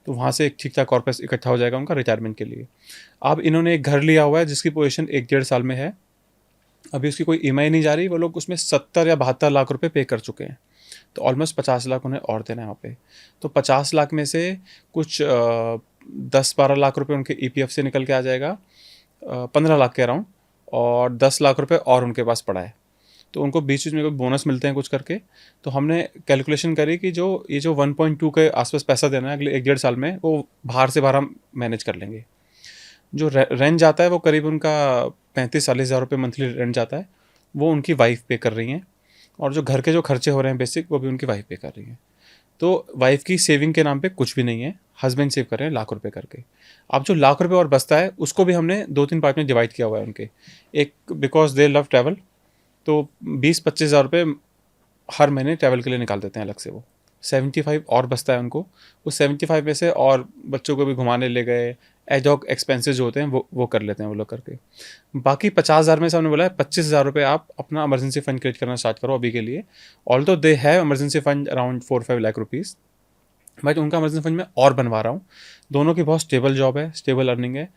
तो वहाँ से एक ठीक ठाक कॉर्पस इकट्ठा हो जाएगा उनका रिटायरमेंट के लिए। अब इन्होंने एक घर लिया हुआ है जिसकी पोजीशन 1-1.5 साल में है, अभी उसकी कोई EMI नहीं जा रही। वो लोग उसमें 70 या 72 लाख रुपए पे कर चुके हैं, तो ऑलमोस्ट 50 लाख उन्हें और देना है वहाँ पे। तो 50 लाख में से कुछ 10-12 लाख रुपए उनके EPF से निकल के आ जाएगा, 15 लाख के अराउंड, और 10 लाख रुपए और उनके पास पड़ा है। तो उनको बीच में कोई बोनस मिलते हैं कुछ करके। तो हमने कैलकुलेशन करी कि जो 1.2 के आसपास पैसा देना है अगले 1-1.5 साल में, वो बाहर से बाहर हम मैनेज कर लेंगे। जो रेंट जाता है वो करीब उनका 35-40 हज़ार रुपये मंथली रेंट जाता है, वो उनकी वाइफ पे कर रही हैं। और जो घर के जो खर्चे हो रहे हैं बेसिक, वो भी उनकी वाइफ पे कर रही हैं। तो वाइफ की सेविंग के नाम पे कुछ भी नहीं है, हस्बैंड सेव कर रहे हैं लाख रुपए करके। अब जो लाख रुपए और बचता है उसको भी हमने 2-3 पार्ट में डिवाइड किया हुआ है उनके। एक बिकॉज दे लव ट्रैवल, तो 20-25 हज़ार रुपये हर महीने ट्रैवल के लिए निकाल देते हैं अलग से। वो 75 और बचता है उनको, उस 75 में से और बच्चों को भी घुमाने ले गए, एडॉक एक्सपेंसेस जो होते हैं वो कर लेते हैं वो लोग करके। बाकी 50,000 में से हमने बोला है 25,000 रुपये आप अपना इमरजेंसी फंड क्रिएट करना स्टार्ट करो अभी के लिए। Although they have emergency fund around 4-5 lakh rupees, but उनका इमरजेंसी फंड मैं और बनवा रहा हूँ। दोनों की बहुत स्टेबल जॉब है, स्टेबल अर्निंग है।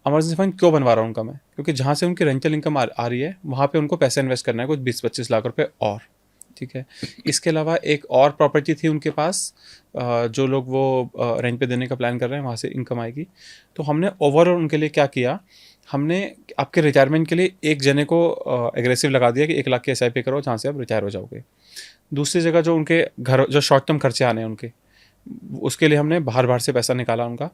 इमरजेंसी फंड क्यों बनवा रहा हूँ उनका मैं, क्योंकि जहाँ से उनकी रेंटल इनकम आ रही है वहाँ पे उनको पैसा इन्वेस्ट करना है, कुछ 20-25 लाख रुपए और। ठीक है, इसके अलावा एक और प्रॉपर्टी थी उनके पास, जो लोग वो रेंट पे देने का प्लान कर रहे हैं, वहाँ से इनकम आएगी। तो हमने ओवरऑल उनके लिए क्या किया, हमने आपके रिटायरमेंट के लिए एक जने को एग्रेसिव लगा दिया कि 1 लाख की SIP करो जहाँ से आप रिटायर हो जाओगे। दूसरी जगह जो उनके घर जो शॉर्ट टर्म खर्चे आने हैं उनके, उसके लिए हमने बाहर से पैसा निकाला उनका।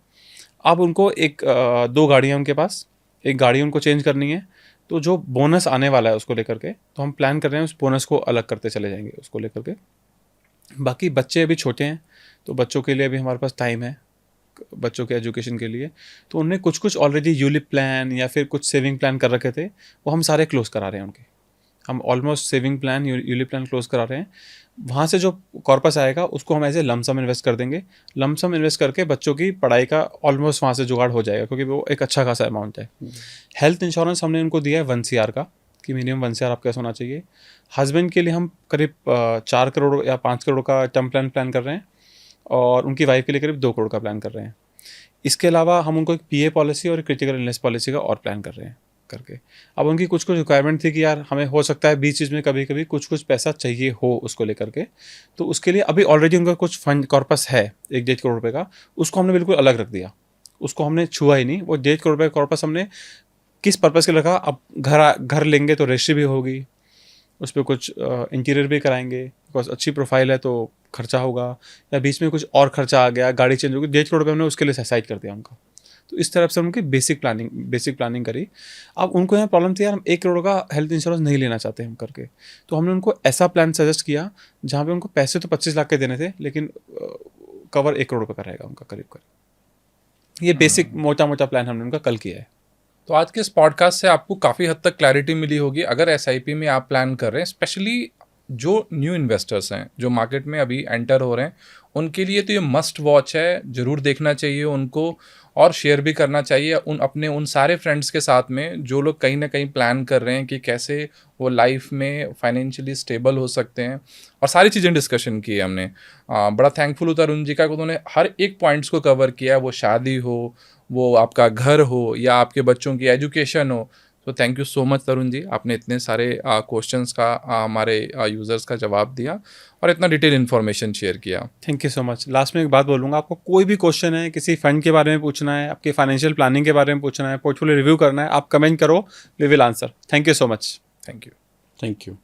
अब उनको 2 गाड़ियाँ उनके पास, एक गाड़ी उनको चेंज करनी है, तो जो बोनस आने वाला है उसको लेकर के, तो हम प्लान कर रहे हैं उस बोनस को अलग करते चले जाएंगे उसको लेकर के। बाकी बच्चे अभी छोटे हैं, तो बच्चों के लिए अभी हमारे पास टाइम है, बच्चों के एजुकेशन के लिए, तो उन्होंने कुछ कुछ ऑलरेडी यूलिप प्लान या फिर कुछ सेविंग प्लान कर रखे थे, वो हम सारे क्लोज करा रहे हैं उनके। हम almost saving plan, ULIP plan close करा रहे हैं। वहाँ से जो कॉर्पस आएगा उसको हम एज ए लमसम इन्वेस्ट कर देंगे। लमसम इन्वेस्ट करके बच्चों की पढ़ाई का ऑलमोस्ट वहाँ से जुगाड़ हो जाएगा, क्योंकि वो एक अच्छा खासा अमाउंट है। हेल्थ इंश्योरेंस हमने उनको दिया है 1 CR का, कि मिनिमम 1 CR आपके पास होना चाहिए। हस्बैंड के लिए हम करीब 4 करोड़ या 5 करोड़ का टर्म प्लान कर रहे हैं, और उनकी वाइफ के लिए करीब 2 करोड़ का प्लान कर रहे हैं। इसके अलावा हम उनको एक PA पॉलिसी और क्रिटिकल इलनेस पॉलिसी का और प्लान कर रहे हैं करके। अब उनकी कुछ कुछ रिक्वायरमेंट थी कि यार हमें हो सकता है बीच चीज़ में कभी कभी कुछ कुछ पैसा चाहिए हो उसको लेकर के, तो उसके लिए अभी ऑलरेडी उनका कुछ फंड कॉर्पस है 1-1.5 करोड़ रुपये का, उसको हमने बिल्कुल अलग रख दिया, उसको हमने छुआ ही नहीं। वो 1.5 करोड़ रुपये कॉर्पस हमने किस पर्पज़ के लिए रखा, अब घर लेंगे तो रजिस्ट्री भी होगी, उस पर कुछ इंटीरियर भी कराएंगे, बिकॉज अच्छी प्रोफाइल है तो खर्चा होगा, या बीच में कुछ और खर्चा आ गया, गाड़ी चेंज होगी, 1.5 करोड़ रुपये हमने उसके लिए साइड कर दिया उनका। तो इस तरफ से उनकी बेसिक प्लानिंग करी। अब उनको यहाँ प्रॉब्लम थी, यार हम 1 करोड़ का हेल्थ इंश्योरेंस नहीं लेना चाहते हम करके, तो हमने उनको ऐसा प्लान सजेस्ट किया जहाँ पे उनको पैसे तो 25 लाख के देने थे, लेकिन कवर 1 करोड़ रुपये का रहेगा उनका करीब। ये बेसिक मोटा मोटा प्लान हमने उनका कल किया है। तो आज के इस पॉडकास्ट से आपको काफ़ी हद तक क्लैरिटी मिली होगी। अगर SIP में आप प्लान कर रहे हैं, स्पेशली जो न्यू इन्वेस्टर्स हैं जो मार्केट में अभी एंटर हो रहे हैं, उनके लिए तो ये मस्ट वॉच है, ज़रूर देखना चाहिए उनको, और शेयर भी करना चाहिए उन सारे फ्रेंड्स के साथ में जो लोग कहीं ना कहीं प्लान कर रहे हैं कि कैसे वो लाइफ में फाइनेंशियली स्टेबल हो सकते हैं। और सारी चीज़ें डिस्कशन की है हमने। बड़ा थैंकफुल होता तरुण जी का, उन्होंने हर एक पॉइंट्स को कवर किया है, वो शादी हो, वो आपका घर हो, या आपके बच्चों की एजुकेशन हो। तो thank you so much Tarun ji, आपने इतने सारे क्वेश्चंस का हमारे यूज़र्स का जवाब दिया और इतना डिटेल इन्फॉर्मेशन शेयर किया। Thank you so much. Last में एक बात बोलूँगा, आपको कोई भी क्वेश्चन है, किसी फंड के बारे में पूछना है, आपके फाइनेंशियल प्लानिंग के बारे में पूछना है, पोर्टफोलियो रिव्यू करना है, आप कमेंट करो, we will answer. Thank you so much. Thank you. Thank you.